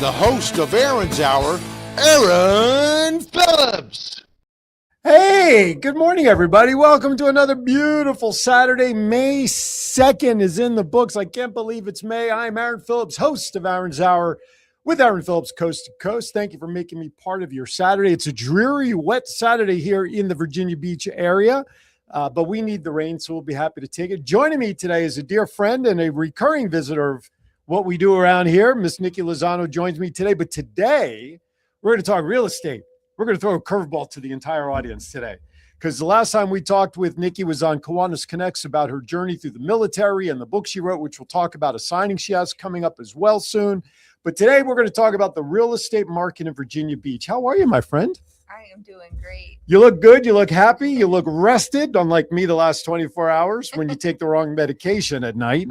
the host of Aaron's Hour, Aaron Phillips. Hey, good morning, everybody. Welcome to another beautiful Saturday. May 2nd is in the books. I can't believe it's May. I'm Aaron Phillips, host of Aaron's Hour with Aaron Phillips, Coast to Coast. Thank you for making me part of your Saturday. It's a dreary, wet Saturday here in the Virginia Beach area, but we need the rain, so we'll be happy to take it. Joining me today is a dear friend and a recurring visitor of what we do around here. Miss Nikki Lozano joins me today, but today we're going to talk real estate. We're going to throw a curveball to the entire audience today, because the last time we talked with Nikki was on Kiwanis Connects about her journey through the military and the book she wrote, which we'll talk about, a signing she has coming up as well soon. But today we're going to talk about the real estate market in Virginia Beach. How are you, my friend? I am doing great. You look good. You look happy. You look rested, unlike me the last 24 hours when you take the wrong medication at night.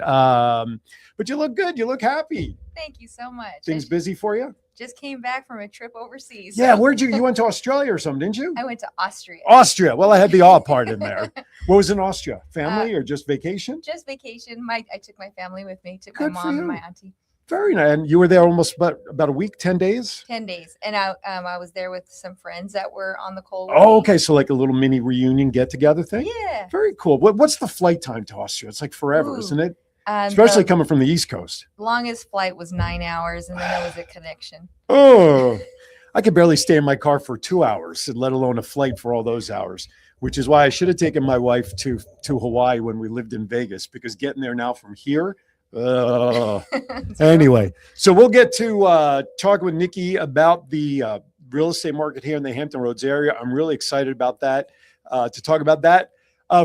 But you look good. You look happy. Thank you so much. Things busy for you? Just came back from a trip overseas. Yeah, where'd you went to Australia or something, didn't you? I went to Austria. Austria. Well, I had the all part in there. What was in Austria? Family or just vacation? Just vacation. I took my family with me. Took Good my for mom and you. my auntie. Very nice. And you were there almost about a week, 10 days? 10 days. And I was there with some friends that were on the cold. Oh, okay. So like a little mini reunion get together thing? Yeah. Very cool. What's the flight time to Austria? It's like forever, Ooh. isn't it? Especially the coming from the East Coast. longest flight was 9 hours, and then there was a connection. Oh, I could barely stay in my car for 2 hours, let alone a flight for all those hours, which is why I should have taken my wife to Hawaii when we lived in Vegas, because getting there now from here. Anyway, so we'll get to talk with Nikki about the real estate market here in the Hampton Roads area. I'm really excited about that, to talk about that.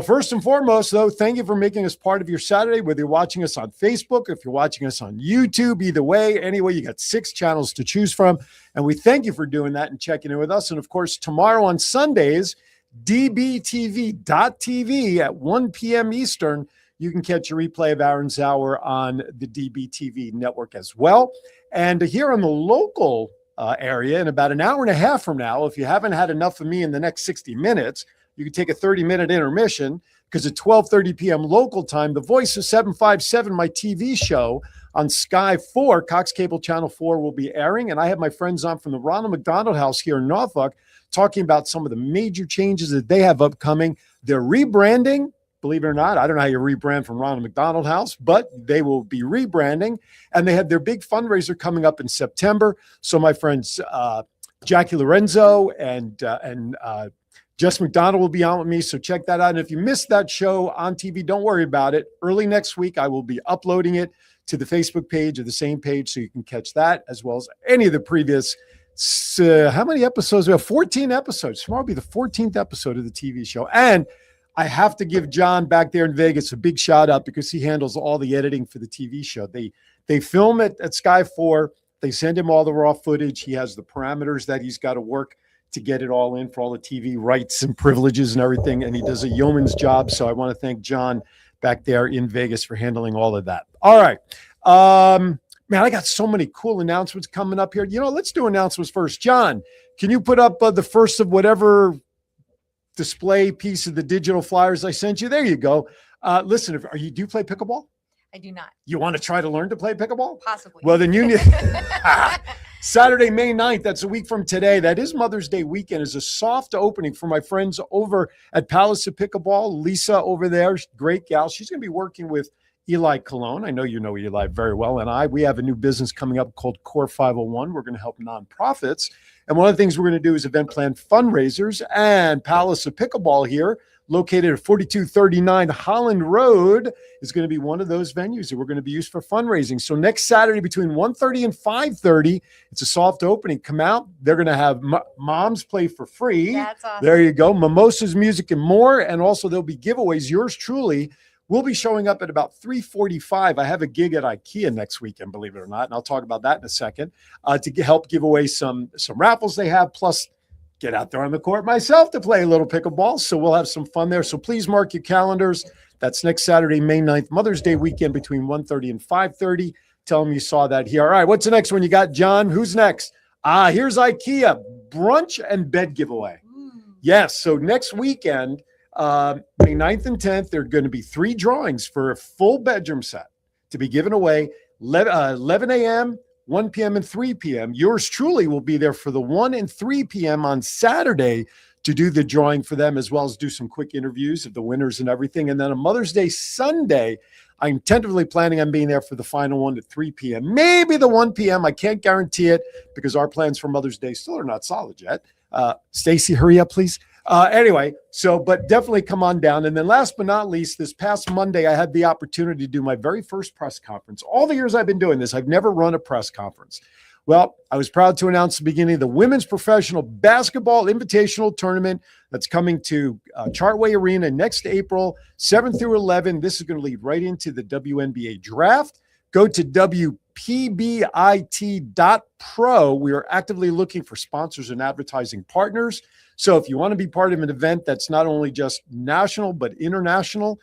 First and foremost, though, thank you for making us part of your Saturday, whether you're watching us on Facebook, if you're watching us on YouTube, either way, anyway, you got 6 channels to choose from. And we thank you for doing that and checking in with us. And of course, tomorrow on Sundays, dbtv.tv at 1 p.m. Eastern, you can catch a replay of Aaron's Hour on the DBTV network as well. And here in the local area, in about an hour and a half from now, if you haven't had enough of me in the next 60 minutes, you can take a 30-minute intermission, because at 12:30 p.m. local time, The Voice of 757, my TV show on Sky 4, Cox Cable Channel 4, will be airing. And I have my friends on from the Ronald McDonald House here in Norfolk talking about some of the major changes that they have upcoming. They're rebranding. Believe it or not, I don't know how you rebrand from Ronald McDonald House, but they will be rebranding. And they have their big fundraiser coming up in September. So my friends, Jackie Lorenzo and Jess McDonald will be on with me, so check that out. And if you missed that show on TV, don't worry about it. Early next week, I will be uploading it to the Facebook page or the same page, so you can catch that, as well as any of the previous, how many episodes? We have 14 episodes. Tomorrow will be the 14th episode of the TV show. And I have to give John back there in Vegas a big shout out, because he handles all the editing for the TV show. They film it at Sky 4. They send him all the raw footage. He has the parameters that he's got to work to get it all in for all the TV rights and privileges and everything. And he does a yeoman's job. So I want to thank John back there in Vegas for handling all of that. All right. Man, I got so many cool announcements coming up here. Let's do announcements first. John, can you put up the first of whatever display piece of the digital flyers I sent you? There you go. Listen, do you play pickleball? I do not. You want to try to learn to play pickleball? Possibly. Well, then you need Saturday, May 9th. That's a week from today. That is Mother's Day weekend. Is a soft opening for my friends over at Palace of Pickleball. Lisa over there, great gal. She's going to be working with Eli Colon. I know you know Eli very well. And we have a new business coming up called Core 501. We're going to help nonprofits. And one of the things we're going to do is event plan fundraisers. And Palace of Pickleball here, located at 4239 Holland Road, is going to be one of those venues that we're going to be used for fundraising. So next Saturday between 1:30 and 5:30, it's a soft opening. Come out. They're going to have moms play for free. That's awesome. There you go. Mimosas, music, and more. And also there'll be giveaways. Yours truly will be showing up at about 3:45. I have a gig at IKEA next weekend, believe it or not, and I'll talk about that in a second, to help give away some raffles they have, plus get out there on the court myself to play a little pickleball. So we'll have some fun there. So please mark your calendars. That's next Saturday, May 9th, Mother's Day weekend between 1:30 and 5:30. Tell them you saw that here. All right, what's the next one you got, John? Who's next? Here's IKEA brunch and bed giveaway. Yes, so next weekend, May 9th and 10th, there are going to be 3 drawings for a full bedroom set to be given away, 11 a.m., 1 p.m. and 3 p.m. Yours truly will be there for the 1 and 3 p.m. on Saturday to do the drawing for them, as well as do some quick interviews of the winners and everything. And then on Mother's Day Sunday, I'm tentatively planning on being there for the final one at 3 p.m. Maybe the 1 p.m. I can't guarantee it because our plans for Mother's Day still are not solid yet. Stacy, hurry up, please. Anyway, but definitely come on down. And then last but not least, this past Monday, I had the opportunity to do my very first press conference. All the years I've been doing this, I've never run a press conference. Well, I was proud to announce the beginning of the Women's Professional Basketball Invitational Tournament that's coming to Chartway Arena next April, 7 through 11. This is going to lead right into the WNBA draft. Go to WPBIT.pro. We are actively looking for sponsors and advertising partners. So if you want to be part of an event that's not only just national, but international,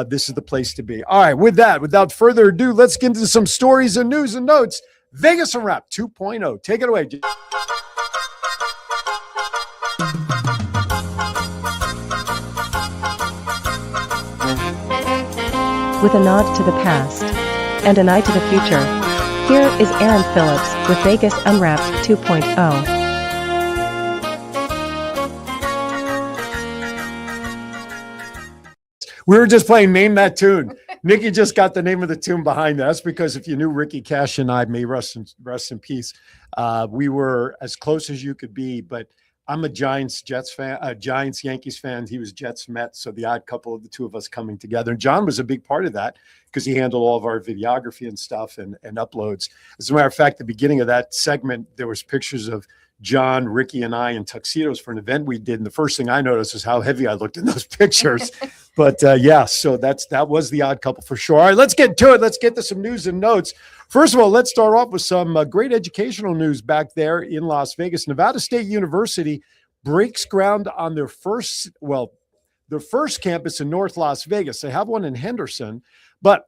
this is the place to be. All right, with that, without further ado, let's get into some stories and news and notes. Vegas Unwrapped 2.0. Take it away. With a nod to the past and an eye to the future, here is Aaron Phillips with Vegas Unwrapped 2.0. We were just playing Name That Tune. Nikki just got the name of the tune behind that. That's because if you knew Ricky Cash and I, may rest in peace, we were as close as you could be. But I'm a Giants-Yankees fan. He was Jets-Mets, so the odd couple of the two of us coming together. And John was a big part of that because he handled all of our videography and stuff and uploads. As a matter of fact, the beginning of that segment, there was pictures of John, Ricky, and I in tuxedos for an event we did. And the first thing I noticed is how heavy I looked in those pictures. But yeah, so that was the odd couple for sure. All right, let's get to it. Let's get to some news and notes. First of all, let's start off with some great educational news back there in Las Vegas. Nevada State University breaks ground on their first campus in North Las Vegas. They have one in Henderson, but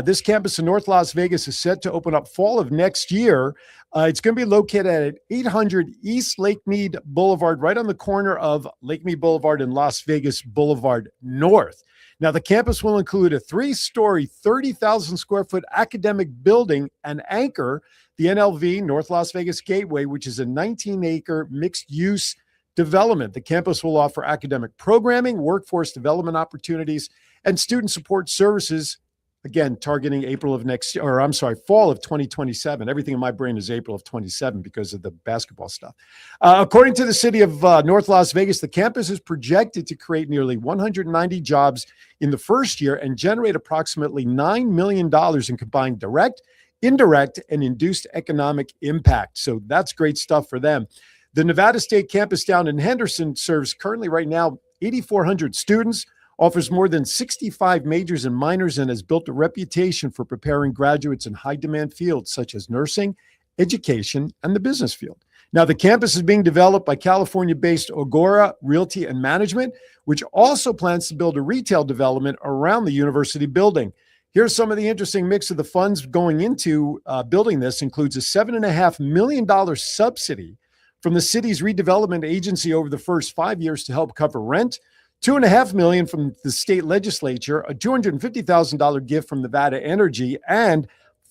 this campus in North Las Vegas is set to open up fall of next year. It's going to be located at 800 East Lake Mead Boulevard, right on the corner of Lake Mead Boulevard and Las Vegas Boulevard North. Now, the campus will include a 3-story, 30,000 square foot academic building and anchor the NLV, North Las Vegas Gateway, which is a 19-acre mixed-use development. The campus will offer academic programming, workforce development opportunities, and student support services. Again, targeting fall of 2027. Everything in my brain is April of 27 because of the basketball stuff. According to the city of North Las Vegas, the campus is projected to create nearly 190 jobs in the first year and generate approximately $9 million in combined direct, indirect, and induced economic impact. So that's great stuff for them. The Nevada State campus down in Henderson serves currently right now 8,400 students, offers more than 65 majors and minors, and has built a reputation for preparing graduates in high-demand fields such as nursing, education, and the business field. Now, the campus is being developed by California-based Agora Realty and Management, which also plans to build a retail development around the university building. Here's some of the interesting mix of the funds going into building this. Includes a $7.5 million subsidy from the city's redevelopment agency over the first 5 years to help cover rent, $2.5 million from the state legislature, a $250,000 gift from Nevada Energy, and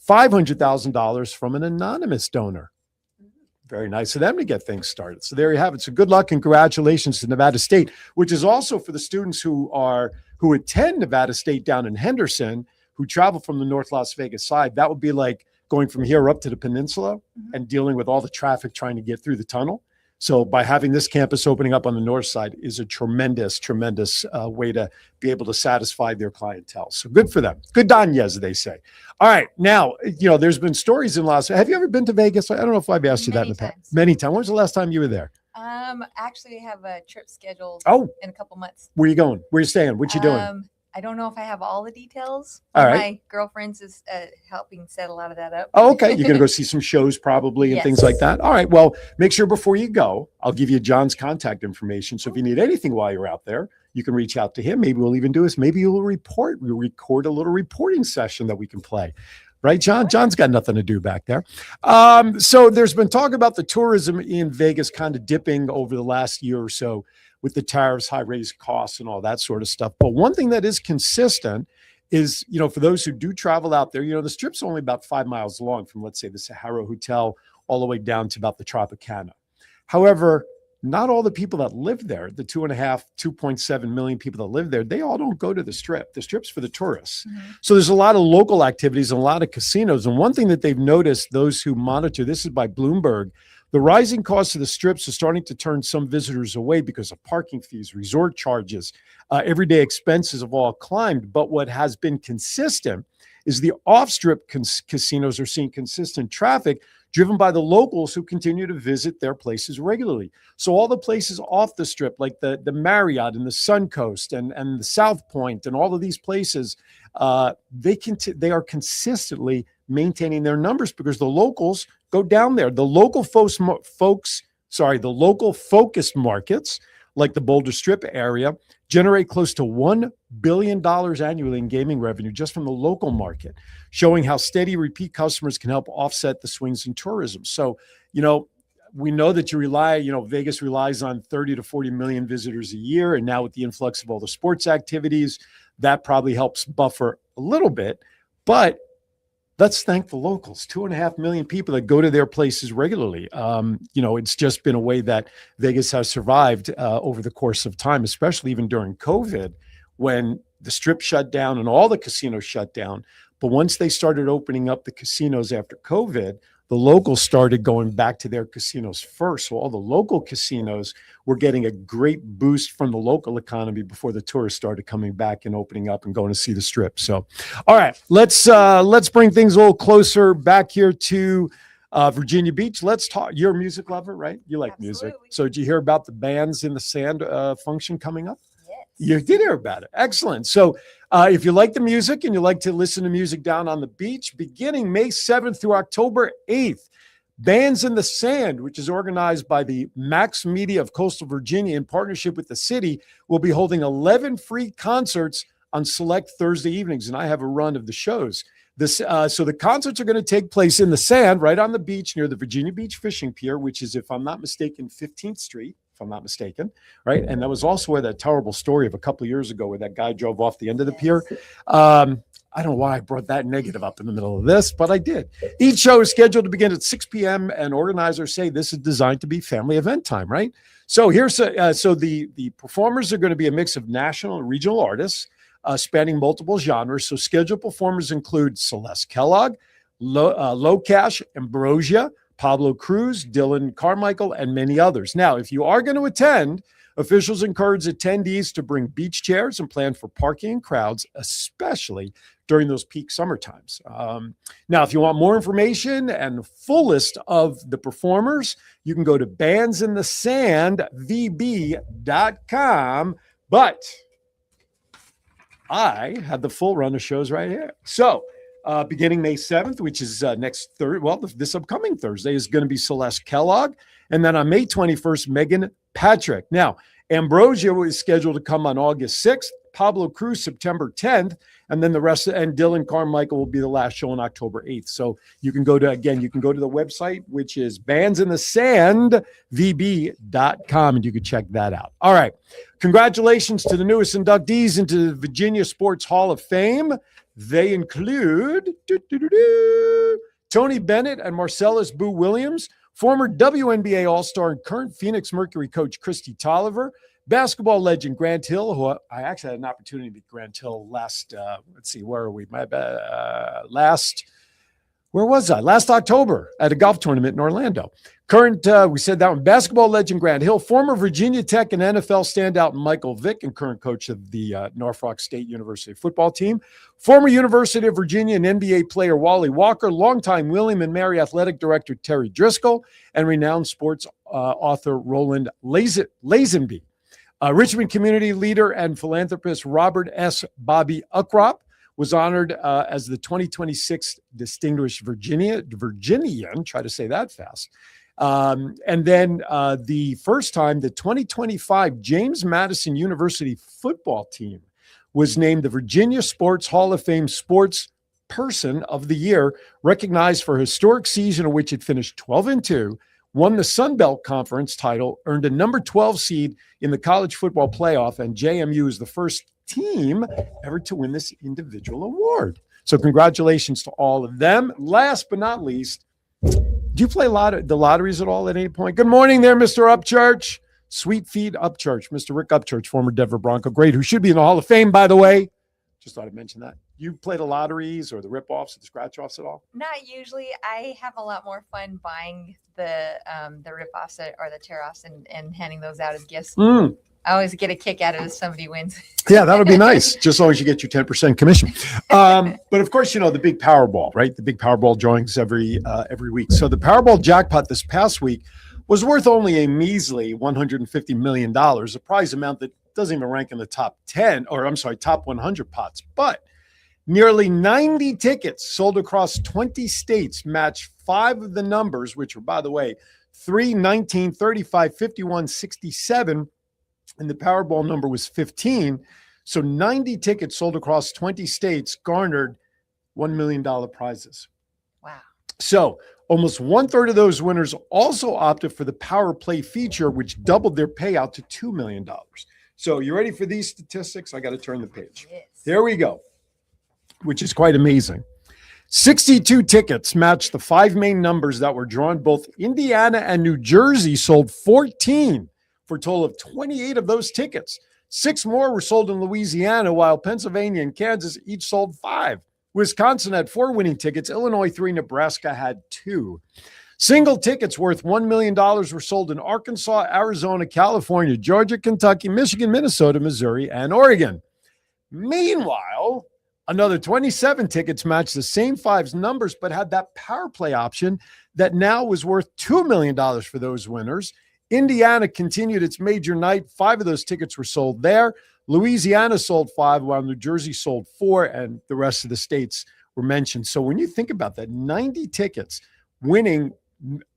$500,000 from an anonymous donor. Very nice of them to get things started. So there you have it. So good luck and congratulations to Nevada State, which is also for the students who attend Nevada State down in Henderson, who travel from the North Las Vegas side. That would be like going from here up to the peninsula and dealing with all the traffic trying to get through the tunnel. So by having this campus opening up on the north side is a tremendous way to be able to satisfy their clientele. So good for them. Good on you, as they say. All right. Now, there's been stories in Las Vegas. Have you ever been to Vegas? I don't know if I've asked you that in the past. Many times. When was the last time you were there? Actually, I have a trip scheduled in a couple months. Where are you going? Where are you staying? What you doing? I don't know if I have all the details. All right. My girlfriend's is helping set a lot of that up. Oh, okay. You're going to go see some shows probably and things like that. All right. Well, make sure before you go, I'll give you John's contact information. So if you need anything while you're out there, you can reach out to him. Maybe we'll even do this. Maybe we'll record a little reporting session that we can play. Right, John? John's got nothing to do back there. So there's been talk about the tourism in Vegas kind of dipping over the last year or so with the tariffs, high raised costs, and all that sort of stuff. But one thing that is consistent is, for those who do travel out there, the Strip's only about 5 miles long from, let's say, the Sahara Hotel all the way down to about the Tropicana. However, not all the people that live there, the 2.7 million people that live there, they all don't go to the Strip. The Strip's for the tourists. Mm-hmm. So there's a lot of local activities and a lot of casinos. And one thing that they've noticed, those who monitor, this is by Bloomberg, the rising costs of the Strips are starting to turn some visitors away because of parking fees, resort charges, everyday expenses have all climbed. But what has been consistent is the off-Strip casinos are seeing consistent traffic driven by the locals who continue to visit their places regularly. So all the places off the Strip, like the Marriott and the Suncoast and the South Point and all of these places, they are consistently maintaining their numbers because the locals go down there. The local focused markets, like the Boulder Strip area, generate close to $1 billion annually in gaming revenue just from the local market, showing how steady repeat customers can help offset the swings in tourism. So, we know that Vegas relies on 30 to 40 million visitors a year. And now with the influx of all the sports activities, that probably helps buffer a little bit. But let's thank the locals, 2.5 million people that go to their places regularly. It's just been a way that Vegas has survived over the course of time, especially even during COVID, when the Strip shut down and all the casinos shut down. But once they started opening up the casinos after COVID, the locals started going back to their casinos first. So all the local casinos were getting a great boost from the local economy before the tourists started coming back and opening up and going to see the Strip. So, all right, let's bring things a little closer back here to Virginia Beach. Let's talk. You're a music lover, right? You like Absolutely. music. So did you hear about the Bands in the Sand function coming up? Yes. You did hear about it. Excellent. So if you like the music and you like to listen to music down on the beach, beginning May 7th through October 8th, Bands in the Sand, which is organized by the Max Media of Coastal Virginia in partnership with the city, will be holding 11 free concerts on select Thursday evenings. And I have a run of the shows. So the concerts are going to take place in the sand right on the beach near the Virginia Beach Fishing Pier, which is, if I'm not mistaken, 15th Street. If I'm not mistaken, right? And that was also where that terrible story of a couple of years ago where that guy drove off the end of the pier. I don't know why I brought that negative up in the middle of this, but I did. Each show is scheduled to begin at 6 p.m. and organizers say this is designed to be family event time, right? So the performers are going to be a mix of national and regional artists spanning multiple genres. So scheduled performers include Celeste Kellogg, Locash, Ambrosia, Pablo Cruz, Dylan Carmichael, and many others. Now, if you are going to attend, officials encourage attendees to bring beach chairs and plan for parking and crowds, especially during those peak summer times. Now, if you want more information and full list of the performers, you can go to bandsinthesandvb.com. But I have the full run of shows right here. So, beginning May 7th, which is this upcoming Thursday, is going to be Celeste Kellogg. And then on May 21st, Megan Patrick. Now, Ambrosia is scheduled to come on August 6th, Pablo Cruz September 10th, and then the rest, and Dylan Carmichael will be the last show on October 8th. So you can go to the website, which is bandsinthesandvb.com, and you can check that out. All right. Congratulations to the newest inductees into the Virginia Sports Hall of Fame. They include Tony Bennett and Marcellus Boo Williams, former WNBA All-Star and current Phoenix Mercury coach Christy Tolliver, basketball legend Grant Hill, who I actually had an opportunity to meet Grant Hill last October at a golf tournament in Orlando. We said that one, basketball legend Grant Hill, former Virginia Tech and NFL standout Michael Vick, and current coach of the Norfolk State University football team, former University of Virginia and NBA player Wally Walker, longtime William and Mary athletic director Terry Driscoll, and renowned sports author Roland Lazenby. Richmond community leader and philanthropist Robert S. Bobby Ukrop was honored as the 2026 Distinguished Virginian, try to say that fast. And then the first time the 2025 James Madison University football team was named the Virginia Sports Hall of Fame Sports Person of the Year, recognized for a historic season in which it finished 12-2, won the Sun Belt Conference title, earned a number 12 seed in the college football playoff, and JMU is the first team ever to win this individual award. So congratulations to all of them. Last but not least, do you play the lotteries at all at any point? Good morning there, Mr. Upchurch. Sweet Feet Upchurch, Mr. Rick Upchurch, former Denver Bronco great, who should be in the Hall of Fame, by the way. Just thought I'd mention that. You play the lotteries or the rip-offs or the scratch-offs at all? Not usually. I have a lot more fun buying the rip-offs or the tear-offs and handing those out as gifts. I always get a kick out of it if somebody wins. Yeah, that would be nice, just as long as you get your 10% commission. But of course, the big Powerball, right? The big Powerball drawings every week. So the Powerball jackpot this past week was worth only a measly $150 million, a prize amount that doesn't even rank in the top 100 pots. But nearly 90 tickets sold across 20 states matched 5 of the numbers, which were, by the way, 3, 19, 35, 51, 67, and the Powerball number was 15. So 90 tickets sold across 20 states garnered $1 million prizes. Wow. So almost 1/3 of those winners also opted for the Power Play feature, which doubled their payout to $2 million. So you ready for these statistics? I got to turn the page. Yes. There we go, which is quite amazing. 62 tickets matched the 5 main numbers that were drawn. Both Indiana and New Jersey sold 14 for a total of 28 of those tickets. 6 more were sold in Louisiana, while Pennsylvania and Kansas each sold 5. Wisconsin had 4 winning tickets. Illinois 3. Nebraska had 2. Single tickets worth $1 million were sold in Arkansas, Arizona, California, Georgia, Kentucky, Michigan, Minnesota, Missouri, and Oregon. Meanwhile, another 27 tickets matched the same 5's numbers, but had that Power Play option that now was worth $2 million for those winners. Indiana continued its major night. 5 of those tickets were sold there. Louisiana sold 5, while New Jersey sold 4, and the rest of the states were mentioned. So when you think about that, 90 tickets winning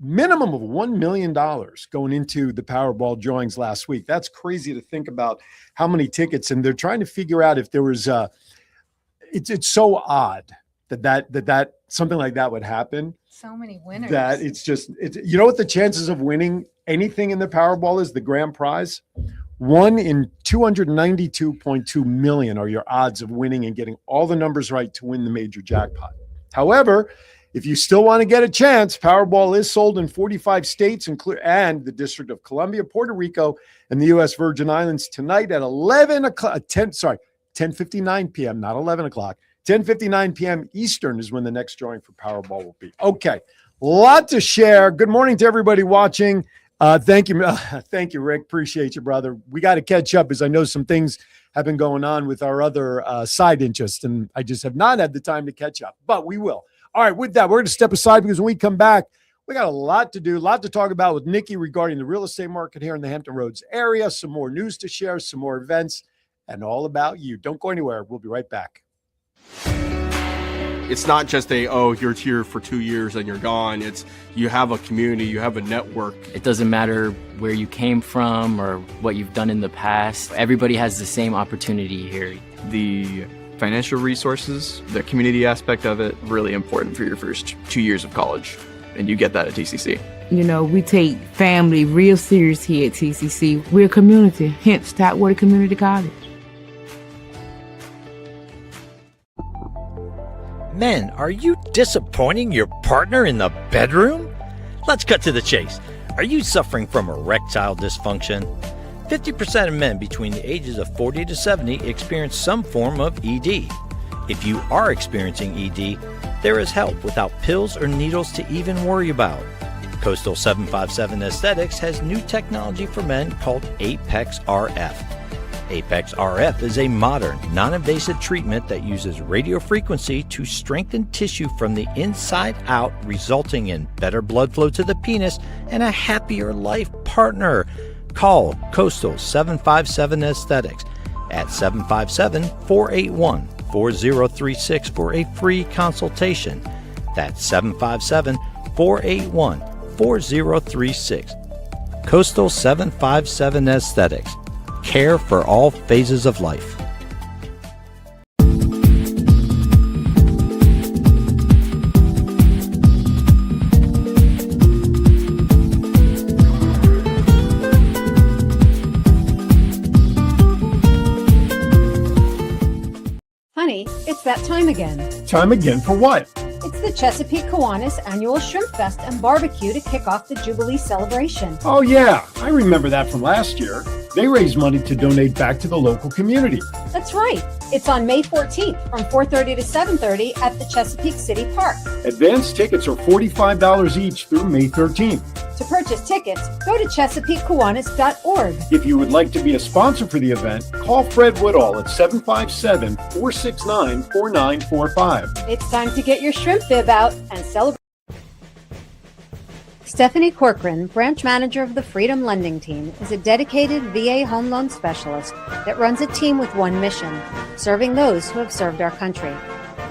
minimum of $1 million going into the Powerball drawings last week. That's crazy to think about how many tickets, and they're trying to figure out if there was it's so odd that something like that would happen. So many winners. That it's what the chances of winning anything in the Powerball is, the grand prize? 1 in 292.2 million are your odds of winning and getting all the numbers right to win the major jackpot. However, if you still want to get a chance, Powerball is sold in 45 states and the District of Columbia, Puerto Rico, and the U.S. Virgin Islands tonight at 10:59 p.m., not 11 o'clock. 10:59 p.m. Eastern is when the next drawing for Powerball will be. Okay, lot to share. Good morning to everybody watching. Thank you, Rick. Appreciate you, brother. We got to catch up, as I know some things have been going on with our other side interests, and I just have not had the time to catch up, but we will. All right, with that, we're going to step aside because when we come back, we got a lot to do, a lot to talk about with Nikki regarding the real estate market here in the Hampton Roads area, some more news to share, some more events, and all about you. Don't go anywhere. We'll be right back. It's not just you're here for 2 years and you're gone. It's you have a community, you have a network. It doesn't matter where you came from or what you've done in the past. Everybody has the same opportunity here. The financial resources, the community aspect of it, really important for your first 2 years of college. And you get that at TCC. We take family real serious here at TCC. We're a community, hence Tapwater Community College. Men, are you disappointing your partner in the bedroom? Let's cut to the chase. Are you suffering from erectile dysfunction? 50% of men between the ages of 40 to 70 experience some form of ED. If you are experiencing ED, there is help without pills or needles to even worry about. Coastal 757 Aesthetics has new technology for men called Apex RF. Apex RF is a modern, non-invasive treatment that uses radio frequency to strengthen tissue from the inside out, resulting in better blood flow to the penis and a happier life partner. Call Coastal 757 Aesthetics at 757-481-4036 for a free consultation. That's 757-481-4036. Coastal 757 Aesthetics. Care for all phases of life. 2020, it's that time again. Time again for what? It's the Chesapeake Kiwanis Annual Shrimp Fest and Barbecue to kick off the Jubilee celebration. Oh, yeah. I remember that from last year. They raised money to donate back to the local community. That's right. It's on May 14th from 4:30 to 7:30 at the Chesapeake City Park. Advance tickets are $45 each through May 13th. To purchase tickets, go to ChesapeakeKiwanis.org. If you would like to be a sponsor for the event, call Fred Woodall at 757-469-4945. It's time to get your shrimp bib out and celebrate. Stephanie Corcoran, branch manager of the Freedom Lending Team, is a dedicated VA home loan specialist that runs a team with one mission, serving those who have served our country.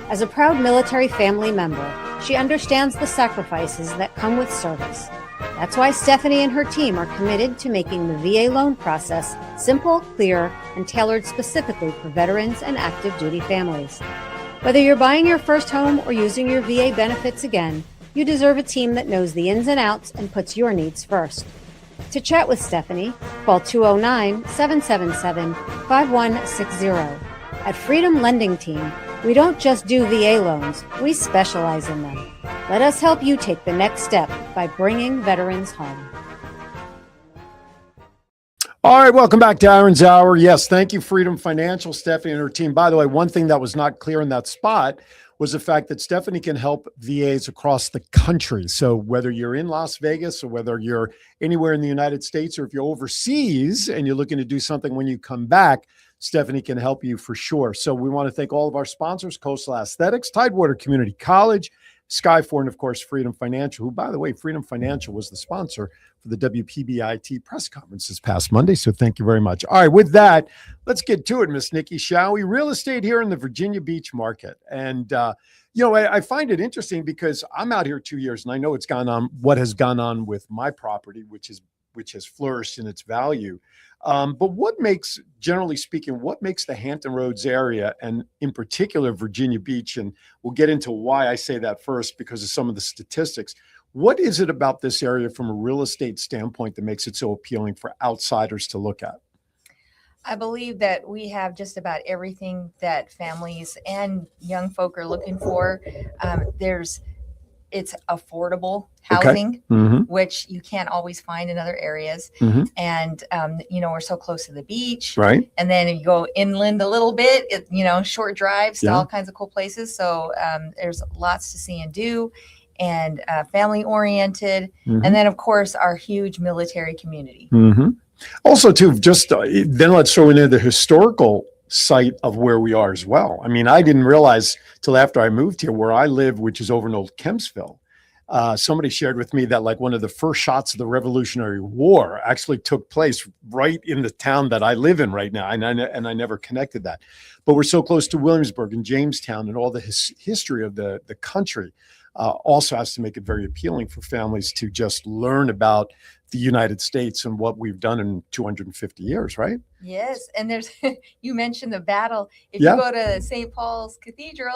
As a proud military family member, she understands the sacrifices that come with service. That's why Stephanie and her team are committed to making the VA loan process simple, clear, and tailored specifically for veterans and active duty families. Whether you're buying your first home or using your VA benefits again, you deserve a team that knows the ins and outs and puts your needs first. To chat with Stephanie, call 209-777-5160. At Freedom Lending Team, we don't just do VA loans, we specialize in them. Let us help you take the next step by bringing veterans home. All right, welcome back to Aaron's Hour. Yes, thank you, Freedom Financial, Stephanie and her team. By the way, one thing that was not clear in that spot was the fact that Stephanie can help VAs across the country. So whether you're in Las Vegas or whether you're anywhere in the United States or if you're overseas and you're looking to do something when you come back, Stephanie can help you for sure. So we want to thank all of our sponsors, Coastal Aesthetics, Tidewater Community College, Skyfor, and of course, Freedom Financial, who, by the way, Freedom Financial was the sponsor for the WPBIT press conference this past Monday. So thank you very much. All right, with that, let's get to it, Miss Nikki, shall we? Real estate here in the Virginia Beach market. And, I find it interesting because I'm out here 2 years and I know what has gone on with my property, which has flourished in its value. But generally speaking, what makes the Hampton Roads area and in particular Virginia Beach, and we'll get into why I say that first because of some of the statistics, what is it about this area from a real estate standpoint that makes it so appealing for outsiders to look at? I believe that we have just about everything that families and young folk are looking for. It's affordable housing, which you can't always find in other areas. And, we're so close to the beach. Right. And then you go inland a little bit, short drives to all kinds of cool places. So there's lots to see and do, and family oriented. And then, of course, our huge military community. Also, too, just then let's throw in the historical site of where we are as well. I mean, I didn't realize till after I moved here where I live, which is over in Old Kempsville. Somebody shared with me that like one of the first shots of the Revolutionary War actually took place right in the town that I live in right now. And I never connected that. But we're so close to Williamsburg and Jamestown and all the history of the country also has to make it very appealing for families to just learn about the United States and what we've done in 250 years, right? Yes. And there's, you mentioned the battle. If you go to St. Paul's Cathedral,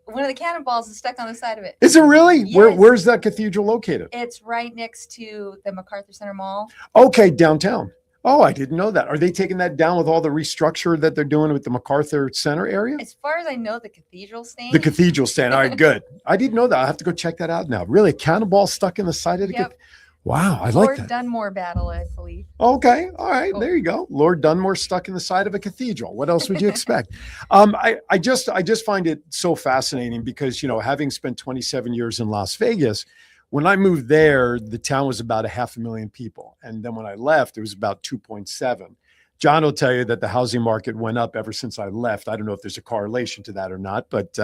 one of the cannonballs is stuck on the side of it. Is it really? Yes. Where's that cathedral located? It's right next to the MacArthur Center Mall. Okay, downtown. Oh, I didn't know that. Are they taking that down with all the restructure that they're doing with the MacArthur Center area? As far as I know, the cathedral stand. The cathedral stand. All right, good. I didn't know that. I'll have to go check that out now. Really, a cannonball stuck in the side of the cathedral? Wow, I like Lord that. Dunmore battle, I believe. Okay, all right, there you go. Lord Dunmore stuck in the side of a cathedral. What else would you expect? I just find it so fascinating because, having spent 27 years in Las Vegas, when I moved there, the town was about 500,000 people. And then when I left, it was about 2.7. John will tell you that the housing market went up ever since I left. I don't know if there's a correlation to that or not, but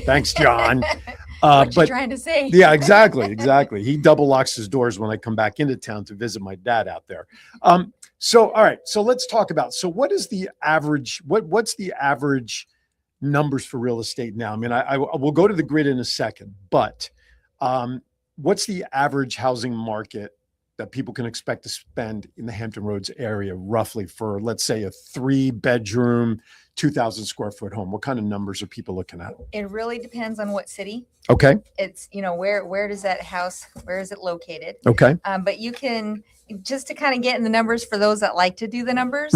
thanks, John. What you trying to say? Yeah, exactly. He double locks his doors when I come back into town to visit my dad out there. So, all right. So let's talk about, what is the average, what's the average numbers for real estate now? I mean, I will go to the grid in a second, but what's the average housing market that people can expect to spend in the Hampton Roads area roughly for, let's say, a 3-bedroom, 2,000 square foot home? What kind of numbers are people looking at? It really depends on what city. Okay. It's, where does that house, where is it located? Okay. But you can, just to kind of get in the numbers for those that like to do the numbers,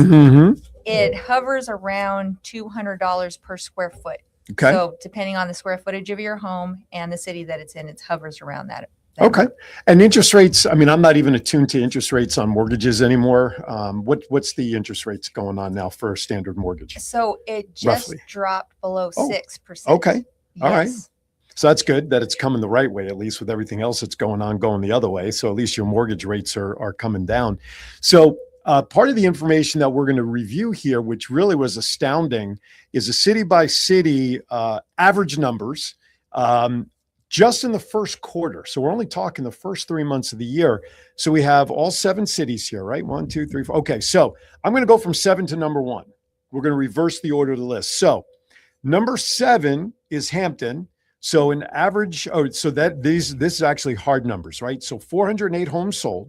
It hovers around $200 per square foot. Okay. So depending on the square footage of your home and the city that it's in, it hovers around that. Okay. And interest rates, I mean, I'm not even attuned to interest rates on mortgages anymore. What's the interest rates going on now for a standard mortgage? So it just Roughly. dropped below 6%. Okay. All right. Yes. So that's good that it's coming the right way, at least with everything else that's going on, going the other way. So at least your mortgage rates are coming down. So part of the information that we're going to review here, which really was astounding, is a city by city average numbers just in the first quarter. So we're only talking the first 3 months of the year. So we have all 7 cities here, right? 1, 2, 3, 4. Okay. So I'm going to go from 7 to number 1. We're going to reverse the order of the list. So number 7 is Hampton. So an average, this is actually hard numbers, right? So 408 homes sold.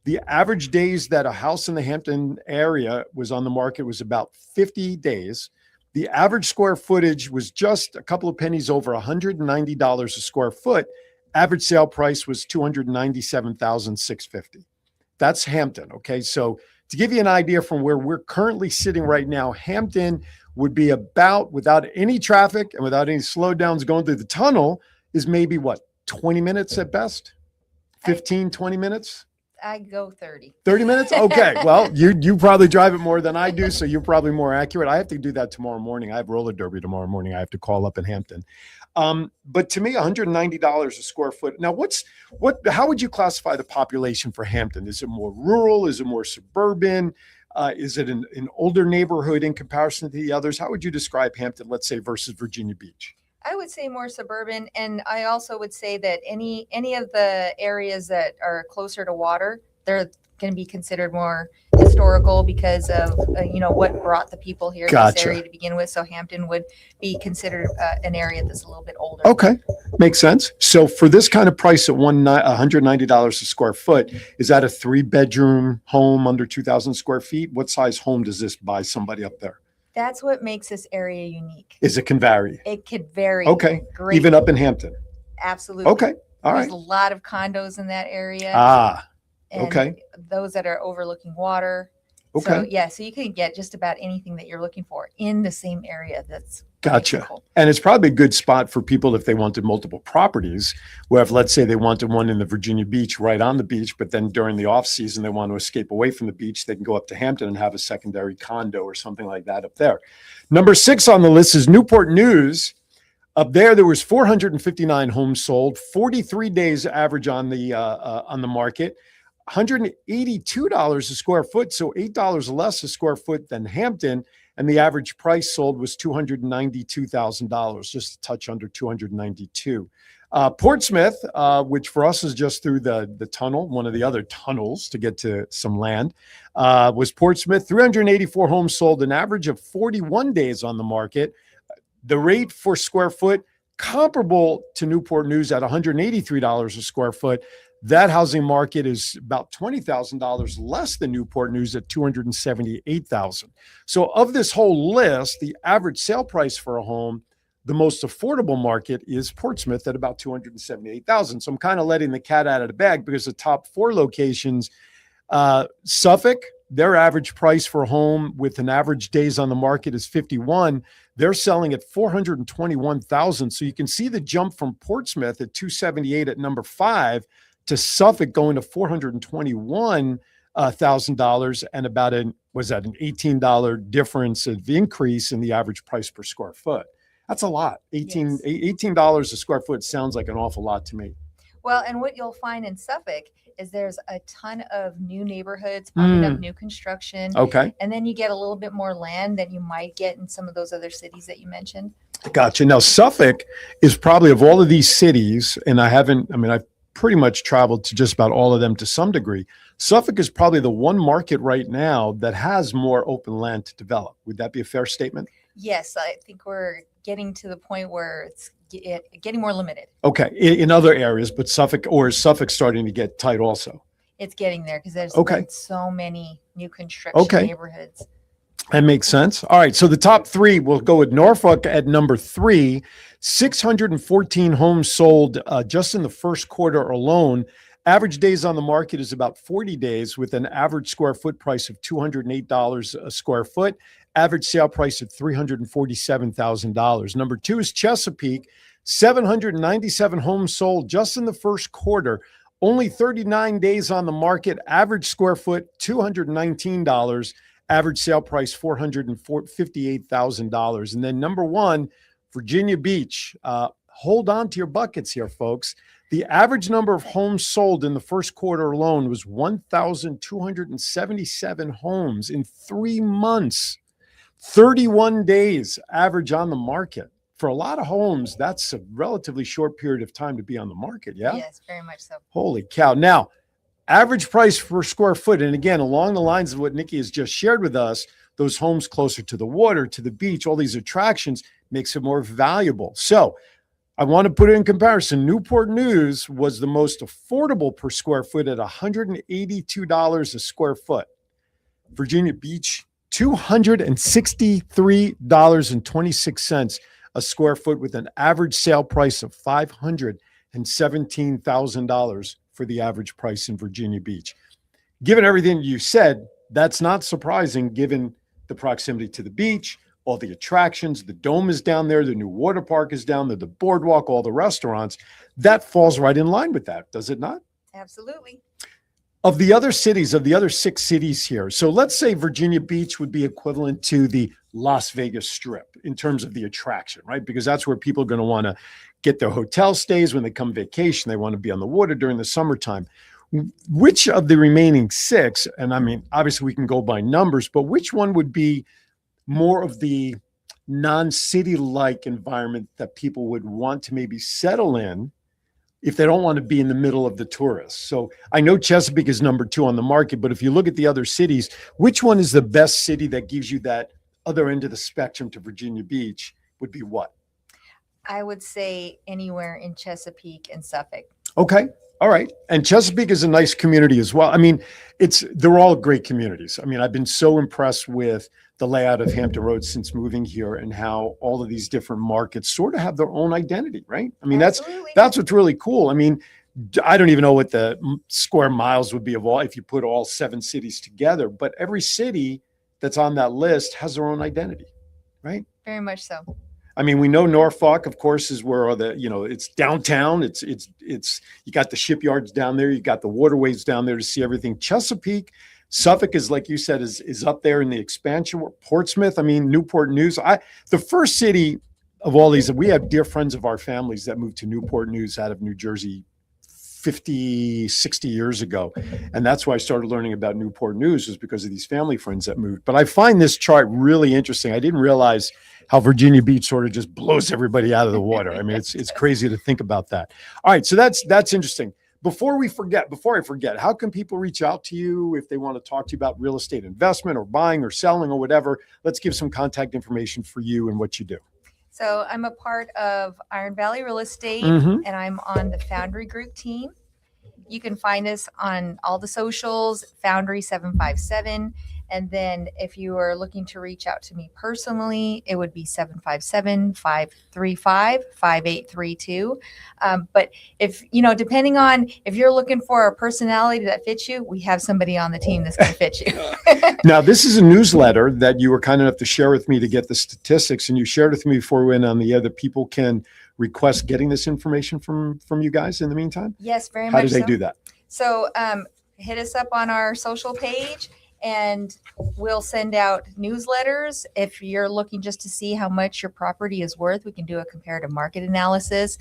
The average days that a house in the Hampton area was on the market was about 50 days. The average square footage was just a couple of pennies over $190 a square foot. Average sale price was $297,650. That's Hampton. Okay. So to give you an idea from where we're currently sitting right now, Hampton would be about, without any traffic and without any slowdowns going through the tunnel, is maybe what, 20 minutes at best? 15, 20 minutes? I go 30. 30 minutes? Okay. Well, you probably drive it more than I do, so you're probably more accurate. I have to do that tomorrow morning. I have roller derby tomorrow morning. I have to call up in Hampton. But to me, $190 a square foot. Now, how would you classify the population for Hampton? Is it more rural? Is it more suburban? Is it an older neighborhood in comparison to the others? How would you describe Hampton, let's say, versus Virginia Beach? I would say more suburban, and I also would say that any of the areas that are closer to water, they're going to be considered more historical because of what brought the people here to this area to begin with. So Hampton would be considered an area that's a little bit older. Okay, makes sense. So for this kind of price at $190 a square foot, is that a 3-bedroom home under 2,000 square feet? What size home does this buy somebody up there? That's what makes this area unique. It can vary. It could vary. Okay, greatly. even up in Hampton. Absolutely. Okay, all right. There's a lot of condos in that area. And okay. Those that are overlooking water. Okay. So you can get just about anything that you're looking for in the same area. That's gotcha. And it's probably a good spot for people if they wanted multiple properties, where if, let's say, they wanted one in the Virginia Beach right on the beach, but then during the off season, they want to escape away from the beach, they can go up to Hampton and have a secondary condo or something like that up there. Number 6 on the list is Newport News. Up there was 459 homes sold, 43 days average on the market. $182 a square foot, so $8 less a square foot than Hampton, and the average price sold was $292,000, just a touch under $292,000. Portsmouth, which for us is just through the tunnel, one of the other tunnels to get to some land, was Portsmouth. 384 homes sold, an average of 41 days on the market. The rate for square foot comparable to Newport News at $183 a square foot. That housing market is about $20,000 less than Newport News at $278,000. So of this whole list, the average sale price for a home, the most affordable market is Portsmouth at about $278,000. So I'm kind of letting the cat out of the bag because the top 4 locations, Suffolk, their average price for a home with an average days on the market is 51. They're selling at $421,000. So you can see the jump from Portsmouth at $278 at number 5 to Suffolk going to $421,000 and about an $18 difference of increase in the average price per square foot. That's a lot. $18 a square foot sounds like an awful lot to me. Well, and what you'll find in Suffolk is there's a ton of new neighborhoods popping up, new construction. Okay. And then you get a little bit more land than you might get in some of those other cities that you mentioned. Gotcha. Now, Suffolk is probably, of all of these cities, and I've pretty much traveled to just about all of them to some degree. Suffolk is probably the one market right now that has more open land to develop. Would that be a fair statement? Yes, I think we're getting to the point where it's getting more limited. Okay, in other areas, but Suffolk, or is Suffolk starting to get tight also? It's getting there because there's been so many new construction neighborhoods. That makes sense. All right, so the top 3, we'll go with Norfolk at number 3. 614 homes sold just in the first quarter alone. Average days on the market is about 40 days with an average square foot price of $208 a square foot, average sale price of $347,000. Number 2 is Chesapeake, 797 homes sold just in the first quarter, only 39 days on the market, average square foot $219, average sale price $458,000. And then number 1, Virginia Beach. Hold on to your buckets here, folks. The average number of homes sold in the first quarter alone was 1,277 homes in 3 months, 31 days average on the market. For a lot of homes, that's a relatively short period of time to be on the market. Yeah. Yes, very much so. Holy cow. Now, average price per square foot. And again, along the lines of what Nikki has just shared with us, those homes closer to the water, to the beach, all these attractions makes it more valuable. So I want to put it in comparison. Newport News was the most affordable per square foot at $182 a square foot. Virginia Beach, $263.26 a square foot with an average sale price of $517,000 for the average price in Virginia Beach. Given everything you said, that's not surprising given the proximity to the beach, all the attractions, the dome is down there, the new water park is down there, the boardwalk, all the restaurants. That falls right in line with that, does it not? Absolutely. Of the other cities, of the other 6 cities here, so let's say Virginia Beach would be equivalent to the Las Vegas Strip in terms of the attraction, right? Because that's where people are going to want to get their hotel stays when they come vacation. They want to be on the water during the summertime. Which of the remaining 6, and I mean, obviously we can go by numbers, but which one would be more of the non-city-like environment that people would want to maybe settle in if they don't want to be in the middle of the tourists? So I know Chesapeake is number 2 on the market, but if you look at the other cities, which one is the best city that gives you that other end of the spectrum to Virginia Beach would be what? I would say anywhere in Chesapeake and Suffolk. Okay. All right. And Chesapeake is a nice community as well. I mean, they're all great communities. I mean, I've been so impressed with the layout of Hampton Roads since moving here and how all of these different markets sort of have their own identity, right? I mean, Absolutely. that's what's really cool. I mean, I don't even know what the square miles would be of all if you put all 7 cities together, but every city that's on that list has their own identity, right? Very much so. I mean, we know Norfolk, of course, is where all the, it's downtown. It's you got the shipyards down there. You got the waterways down there to see everything. Chesapeake, Suffolk is, like you said, is up there in the expansion. Portsmouth, I mean, Newport News. The first city of all these, we have dear friends of our families that moved to Newport News out of New Jersey 50, 60 years ago. And that's why I started learning about Newport News, was because of these family friends that moved. But I find this chart really interesting. I didn't realize how Virginia Beach sort of just blows everybody out of the water. I mean, it's crazy to think about that. All right. So that's interesting. Before I forget, how can people reach out to you if they want to talk to you about real estate investment or buying or selling or whatever? Let's give some contact information for you and what you do. So I'm a part of Iron Valley Real Estate, Mhm. and I'm on the Foundry Group team. You can find us on all the socials, Foundry 757. And then if you are looking to reach out to me personally, it would be 757-535-5832. But if, depending on if you're looking for a personality that fits you, we have somebody on the team that's going to fit you. Now, this is a newsletter that you were kind enough to share with me to get the statistics, and you shared with me before we went on the air that people can request getting this information from you guys in the meantime? Yes, very much How do they so. do that? So hit us up on our social page, and we'll send out newsletters. If you're looking just to see how much your property is worth, we can do a comparative market analysis.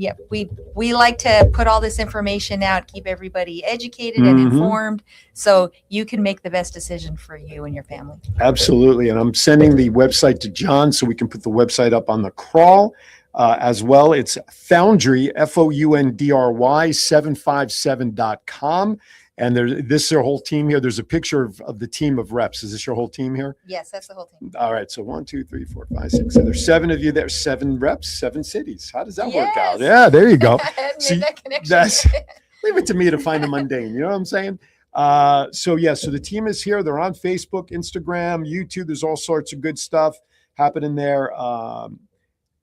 We like to put all this information out, keep everybody educated and informed, so you can make the best decision for you and your family. Absolutely. And I'm sending the website to John so we can put the website up on the crawl as well. It's Foundry, Foundry, 757.com. And this is our whole team here. There's a picture of the team of reps. Is this your whole team here? Yes, that's the whole team. All right. So 1, 2, 3, 4, 5, 6. So there's 7 of you there, 7 reps, 7 cities. How does that work out? Yes. Yeah, there you go. Made that connection. Leave it to me to find the mundane. You know what I'm saying? So the team is here. They're on Facebook, Instagram, YouTube. There's all sorts of good stuff happening there.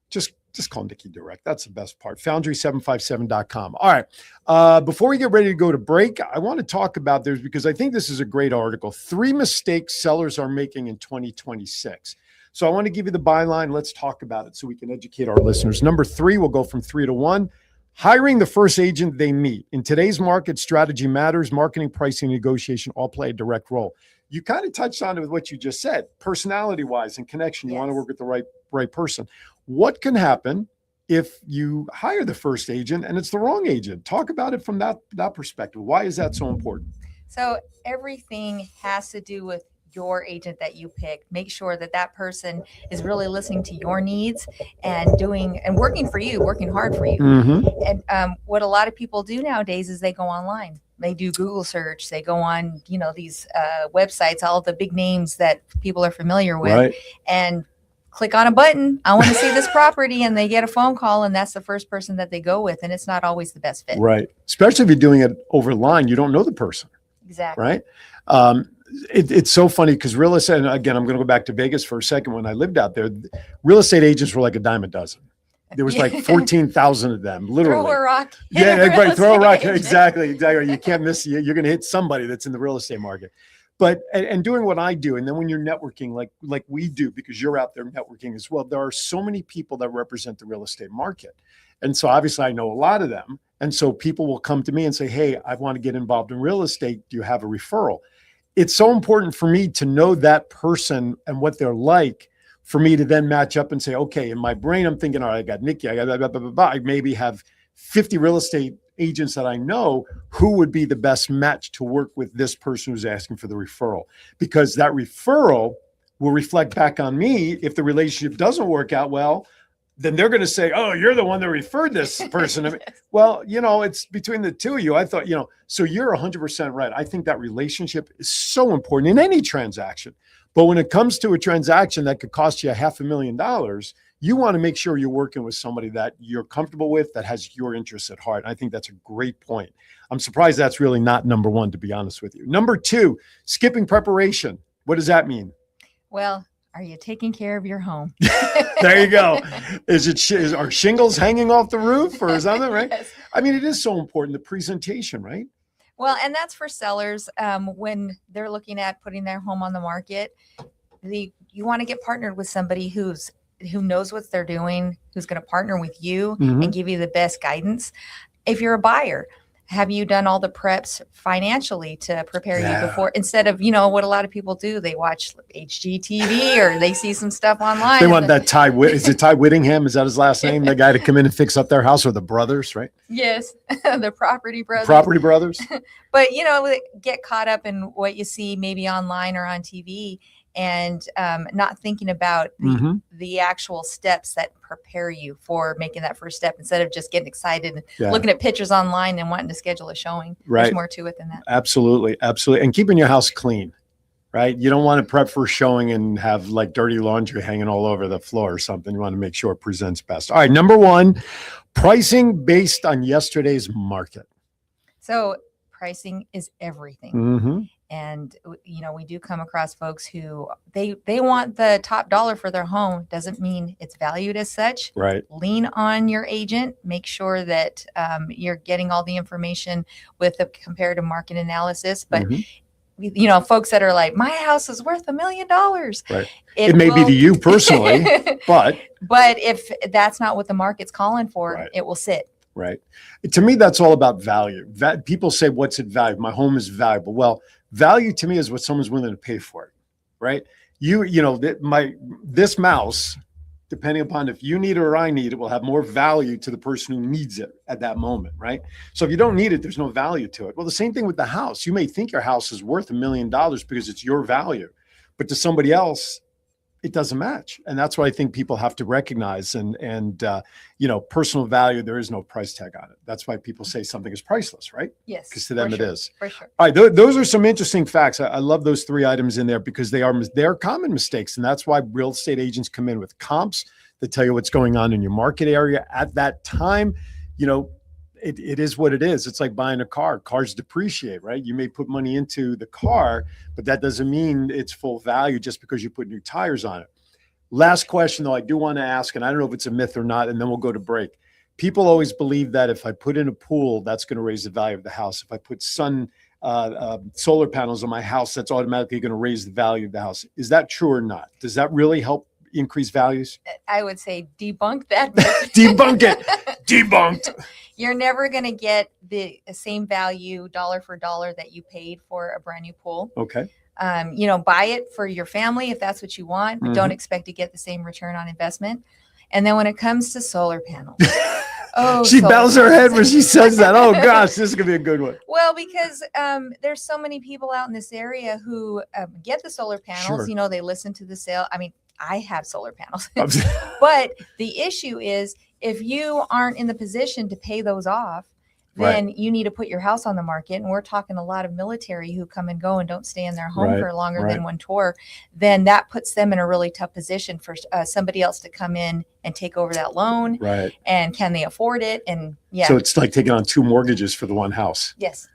Just Just call Nikki direct. That's the best part. Foundry757.com. All right. Before we get ready to go to break, I want to talk about this because I think this is a great article. 3 mistakes sellers are making in 2026. So I want to give you the byline. Let's talk about it so we can educate our listeners. Number 3, we'll go from 3 to 1. Hiring the first agent they meet. In today's market, strategy matters. Marketing, pricing, negotiation all play a direct role. You kind of touched on it with what you just said. Personality-wise and connection, you want to work with the right person. What can happen if you hire the first agent and it's the wrong agent? Talk about it from that perspective. Why is that so important? So everything has to do with your agent that you pick. Make sure that that person is really listening to your needs and working for you, working hard for you. Mm-hmm. And what a lot of people do nowadays is they go online. They do Google search. They go on, these websites, all the big names that people are familiar with, and click on a button. I want to see this property, and they get a phone call, and that's the first person that they go with, and it's not always the best fit. Right. Especially if you're doing it over line, you don't know the person. Exactly. Right. It's so funny because real estate, and again, I'm going to go back to Vegas for a second. When I lived out there, real estate agents were like a dime a dozen. There was like 14,000 of them, literally. Throw a rock. Yeah, everybody throw a rock. Exactly. You can't miss. You're going to hit somebody that's in the real estate market. But and doing what I do, and then when you're networking like we do, because you're out there networking as well, there are so many people that represent the real estate market. And so obviously I know a lot of them. And so people will come to me and say, hey, I want to get involved in real estate. Do you have a referral? It's so important for me to know that person and what they're like, for me to then match up and say, okay, in my brain, I'm thinking, all right, I got Nikki, I got blah, blah, blah, blah, blah. I maybe have 50 real estate agents that I know who would be the best match to work with this person who's asking for the referral, because that referral will reflect back on me. If the relationship doesn't work out well, then they're going to say, oh, you're the one that referred this person to me. Well, it's between the two of you. I thought, so you're 100% right. I think that relationship is so important in any transaction. But when it comes to a transaction that could cost you $500,000, you want to make sure you're working with somebody that you're comfortable with, that has your interests at heart. I think that's a great point. I'm surprised that's really not number 1, to be honest with you. Number 2, skipping preparation. What does that mean? Well, are you taking care of your home? There you go. Are shingles hanging off the roof or something, right? Yes. I mean, it is so important, the presentation, right? Well, and that's for sellers when they're looking at putting their home on the market. You want to get partnered with somebody who knows what they're doing, who's going to partner with you and give you the best guidance. If you're a buyer, have you done all the preps financially to prepare you before, instead of, what a lot of people do? They watch HGTV or they see some stuff online. They want that is it Ty Whittingham? Is that his last name? The guy to come in and fix up their house, or the brothers, right? Yes. The Property Brothers. Property Brothers. But, get caught up in what you see maybe online or on TV, and not thinking about the actual steps that prepare you for making that first step, instead of just getting excited and looking at pictures online and wanting to schedule a showing. Right. There's more to it than that. Absolutely. Absolutely. And keeping your house clean, right? You don't want to prep for showing and have like dirty laundry hanging all over the floor or something. You want to make sure it presents best. All right. Number 1, pricing based on yesterday's market. So pricing is everything. Mm-hmm. And, we do come across folks who they want the top dollar for their home. Doesn't mean it's valued as such. Right. Lean on your agent. Make sure that you're getting all the information with a comparative market analysis. But, folks that are like, my house is worth $1 million. Right. It may be to you personally, but if that's not what the market's calling for, it will sit. Right. To me, that's all about value. People say, what's it value? My home is valuable. Well, value to me is what someone's willing to pay for it, right? This mouse, depending upon if you need it or I need it, will have more value to the person who needs it at that moment, right? So if you don't need it, there's no value to it. Well, the same thing with the house. You may think your house is worth $1 million because it's your value, but to somebody else, it doesn't match. And that's what I think people have to recognize. And personal value, there is no price tag on it. That's why people say something is priceless, right? Yes. Because to them it is. For sure. All right. Those are some interesting facts. I love those 3 items in there because they're common mistakes. And that's why real estate agents come in with comps that tell you what's going on in your market area at that time. It is what it is. It's like buying a car. Cars depreciate, right? You may put money into the car, but that doesn't mean it's full value just because you put new tires on it. Last question, though, I do want to ask, and I don't know if it's a myth or not, and then we'll go to break. People always believe that if I put in a pool, that's going to raise the value of the house. If I put solar panels on my house, that's automatically going to raise the value of the house. Is that true or not? Does that really help increase values? I would say debunk that myth. Debunk it. Debunked. You're never going to get the same value dollar for dollar that you paid for a brand new pool. Okay. Buy it for your family if that's what you want, but don't expect to get the same return on investment. And then when it comes to solar panels, she bows her head when she says that. Oh gosh, this is gonna be a good one. Well, because there's so many people out in this area who get the solar panels. Sure. They listen to the sale. I mean, I have solar panels, but the issue is if you aren't in the position to pay those off, then you need to put your house on the market. And we're talking a lot of military who come and go and don't stay in their home for longer than one tour. Then that puts them in a really tough position for somebody else to come in and take over that loan. Right. And can they afford it? And So it's like taking on 2 mortgages for the one house. Yes.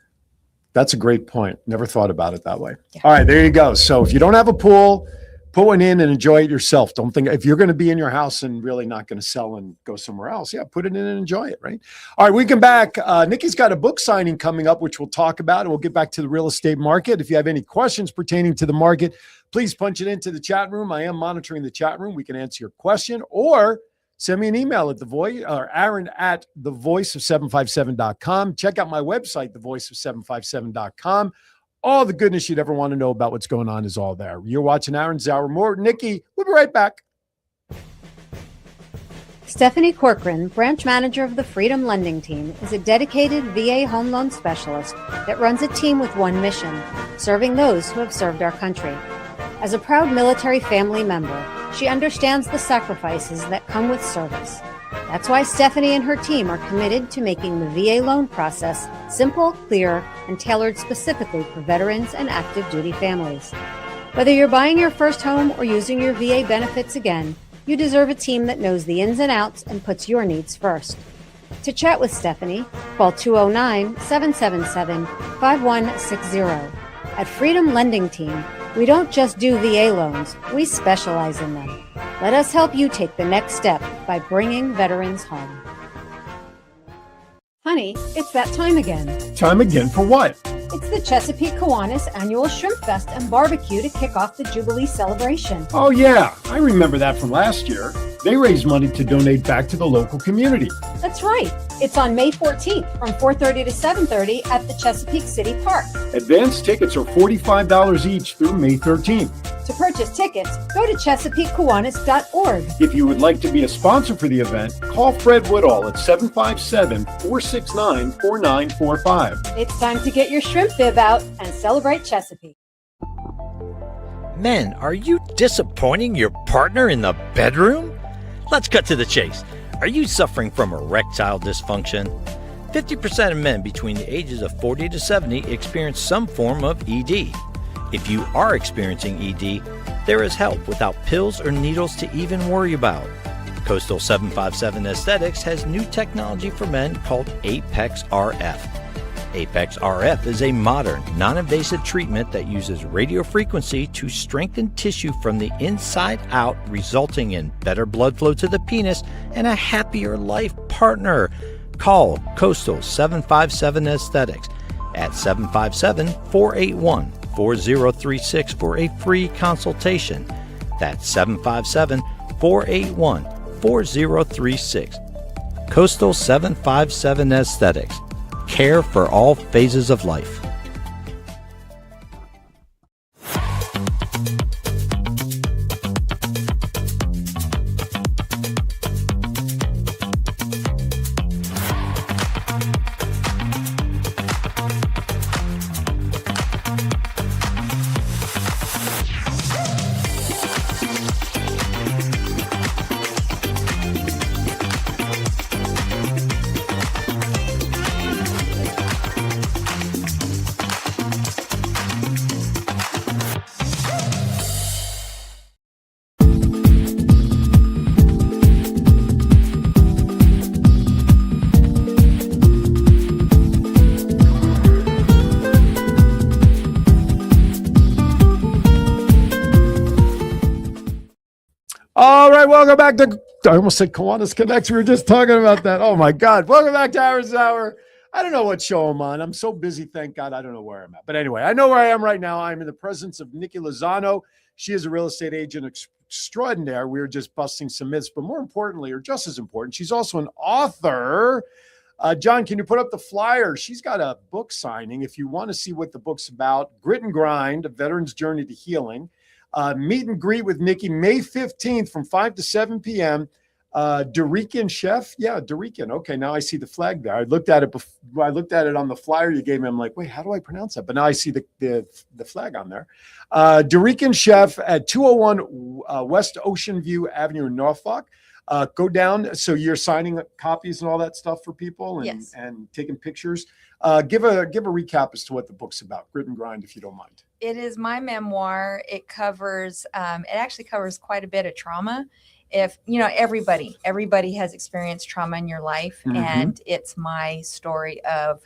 That's a great point. Never thought about it that way. Yeah. All right, there you go. So if you don't have a pool, put one in and enjoy it yourself. Don't think if you're going to be in your house and really not going to sell and go somewhere else. Yeah, put it in and enjoy it, right? All right, we come back. Nikki's got a book signing coming up, which we'll talk about, and we'll get back to the real estate market. If you have any questions pertaining to the market, please punch it into the chat room. I am monitoring the chat room. We can answer your question, or send me an email at Aaron at thevoiceof757.com. Check out my website, thevoiceof757.com. All the goodness you'd ever want to know about what's going on is all there. You're watching Aaron Zauer. More Nikki. We'll be right back. Stephanie Corcoran, branch manager of the Freedom Lending Team, is a dedicated VA home loan specialist that runs a team with one mission, serving those who have served our country. As a proud military family member, she understands the sacrifices that come with service. That's why Stephanie and her team are committed to making the VA loan process simple, clear, and tailored specifically for veterans and active duty families. Whether you're buying your first home or using your VA benefits again, you deserve a team that knows the ins and outs and puts your needs first. To chat with Stephanie, call 209-777-5160. At Freedom Lending Team, we don't just do VA loans, we specialize in them. Let us help you take the next step by bringing veterans home. Honey, it's that time again. Time again for what? It's the Chesapeake Kiwanis Annual Shrimp Fest and Barbecue to kick off the Jubilee celebration. Oh, yeah. I remember that from last year. They raised money to donate back to the local community. That's right. It's on May 14th from 4:30 to 7:30 at the Chesapeake City Park. Advance tickets are $45 each through May 13th. To purchase tickets, go to ChesapeakeKiwanis.org. If you would like to be a sponsor for the event, call Fred Woodall at 757-469-4945. It's time to get your shrimp bib out and celebrate Chesapeake. Men, are you disappointing your partner in the bedroom? Let's cut to the chase. Are you suffering from erectile dysfunction? 50% of men between the ages of 40 to 70 experience some form of ED. If you are experiencing ED, there is help without pills or needles to even worry about. Coastal 757 Aesthetics has new technology for men called Apex RF. Apex RF is a modern, non-invasive treatment that uses radio frequency to strengthen tissue from the inside out, resulting in better blood flow to the penis and a happier life partner. Call Coastal 757 Aesthetics at 757-481-4036 for a free consultation. That's 757-481-4036. Coastal 757 Aesthetics. Care for all phases of life. All right, welcome back to, I almost said Kiwanis Connects. We were just talking about that. Oh my God. Welcome back to Aaron's Hour. I don't know what show I'm on. I'm so busy, thank God, I don't know where I'm at. But anyway, I know where I am right now. I'm in the presence of Nikki Lozano. She is a real estate agent extraordinaire. We were just busting some myths, but more importantly, or just as important, she's also an author. John, can you put up the flyer? She's got a book signing. If you want to see what the book's about, Grit and Grind, A Veteran's Journey to Healing. Meet and greet with Nikki May 15th from 5 to 7 p.m. Dorican Chef. Yeah, Dorican. Okay, now I see the flag there. I looked at it before, I looked at it on the flyer you gave me. I'm like, wait, how do I pronounce that? But now I see the flag on there. Dorican Chef at 201 West Ocean View Avenue in Norfolk. Go down. So you're signing copies and all that stuff for people and, Yes. and taking pictures. Give a recap as to what the book's about. Grit and Grind, if you don't mind. It is my memoir. It covers, it actually covers quite a bit of trauma. If, everybody has experienced trauma in your life, Mhm. and it's my story of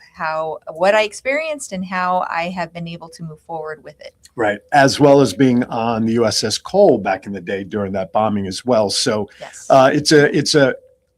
what I experienced and how I have been able to move forward with it. Right. As well as being on the USS Cole back in the day during that bombing as well. So Yes.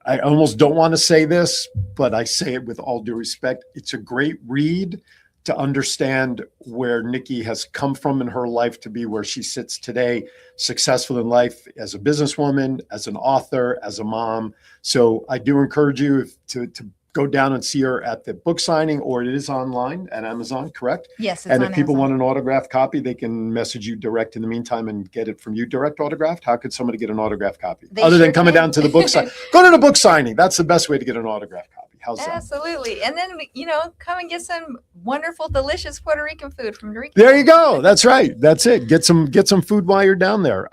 I almost don't want to say this, but I say it with all due respect. It's a great read to understand where Nikki has come from in her life to be where she sits today, successful in life as a businesswoman, as an author, as a mom. So I do encourage you to go down and see her at the book signing, or it is online at Amazon, correct? Yes. It's And on if people Amazon. want an autographed copy, they can message you direct in the meantime and get it from you direct autographed. How could somebody get an autographed copy? They Other than sure coming can. down to the book signing. Go to the book signing. That's the best way to get an autographed copy. How's that? Absolutely. And then, come and get some wonderful, delicious Puerto Rican food from Dorican. There you go. That's right. That's it. Get some food while you're down there.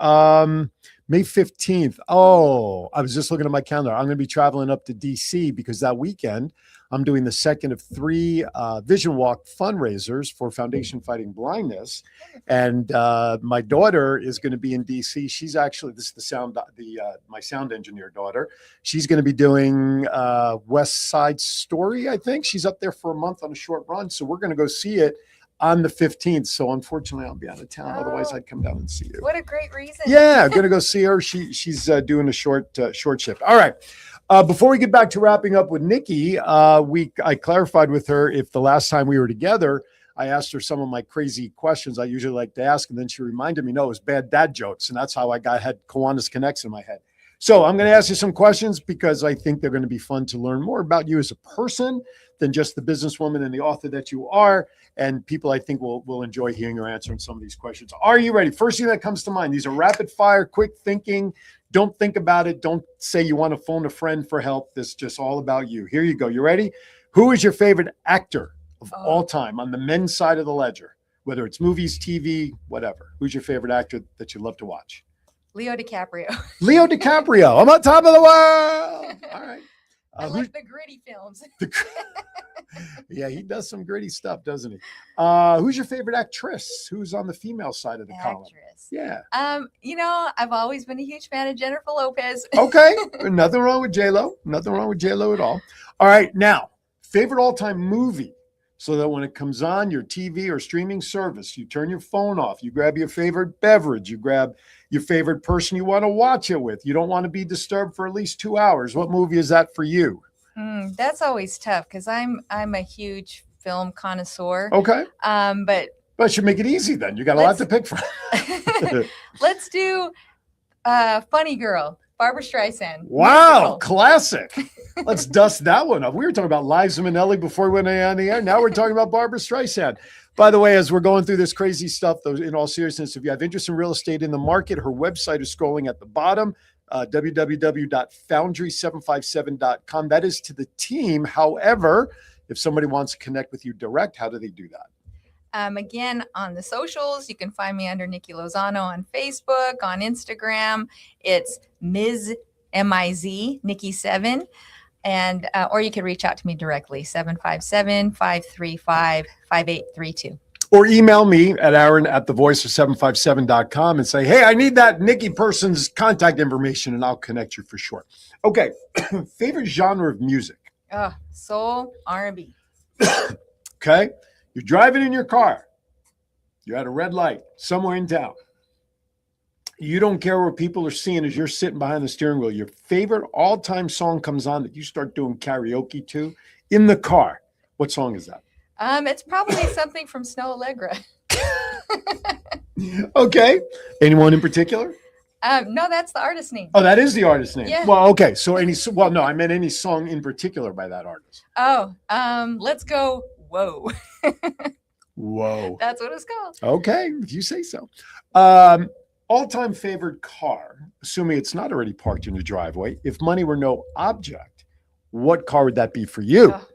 May 15th. Oh, I was just looking at my calendar. I'm going to be traveling up to DC because that weekend I'm doing the second of 3 Vision Walk fundraisers for Foundation Fighting Blindness. And my daughter is going to be in DC. She's actually, this is my sound engineer daughter. She's going to be doing West Side Story, I think. She's up there for a month on a short run. So we're going to go see it on the 15th. So unfortunately, I'll be out of town. Otherwise, I'd come down and see you. What a great reason. Yeah, going to go see her. She's doing a short shift. All right. Before we get back to wrapping up with Nikki, I clarified with her if the last time we were together, I asked her some of my crazy questions I usually like to ask, and then she reminded me, no, it was bad dad jokes, and that's how I had Kiwanis Connects in my head. So I'm going to ask you some questions because I think they're going to be fun to learn more about you as a person than just the businesswoman and the author that you are. And people, I think, will enjoy hearing your answer on some of these questions. Are you ready? First thing that comes to mind, these are rapid fire, quick thinking. Don't think about it. Don't say you want to phone a friend for help. This is just all about you. Here you go. You ready? Who is your favorite actor of all time on the men's side of the ledger? Whether it's movies, TV, whatever. Who's your favorite actor that you love to watch? Leo DiCaprio. Leo DiCaprio. I'm on top of the world. All right. I like the gritty films. Yeah, he does some gritty stuff, doesn't he? Who's your favorite actress? Who's on the female side of the column? Actress. Yeah. I've always been a huge fan of Jennifer Lopez. Okay. Nothing wrong with J-Lo. Nothing wrong with J-Lo at all. All right. Now, favorite all-time movie. So that when it comes on your TV or streaming service, you turn your phone off, you grab your favorite beverage, you grab your favorite person you want to watch it with. You don't want to be disturbed for at least 2 hours. What movie is that for you? That's always tough because I'm a huge film connoisseur. Okay. But I should make it easy then. You got a lot to pick from. let's do Funny Girl, Barbara Streisand. Wow, Musical. classic. Let's dust that one up. We were talking about Liza Minnelli before we went on the air. Now we're talking about Barbara Streisand. By the way, as we're going through this crazy stuff, though, in all seriousness, if you have interest in real estate in the market, her website is scrolling at the bottom, www.foundry757.com. That is to the team. However, if somebody wants to connect with you direct, how do they do that? Again, on the socials, you can find me under Nikki Lozano on Facebook, on Instagram. It's Ms. M-I-Z, Nikki7. And, or you can reach out to me directly, 757-535-5832. Or email me at aaron@thevoice757.com and say, hey, I need that Nikki person's contact information and I'll connect you for sure. Okay. Favorite genre of music? Soul, R&B. Okay. You're driving in your car. You're at a red light somewhere in town. You don't care what people are seeing as you're sitting behind the steering wheel. Your favorite all-time song comes on that you start doing karaoke to in the car. What song is that? It's probably something from Snow Allegra. Okay. Anyone in particular? No, that's the artist name. Oh, that is the artist name. Yeah. Well, okay. So no, I meant any song in particular by that artist. Oh, let's go. Whoa. Whoa. That's what it's called. Okay, if you say so. All-time favorite car, assuming it's not already parked in your driveway. If money were no object, what car would that be for you? Oh,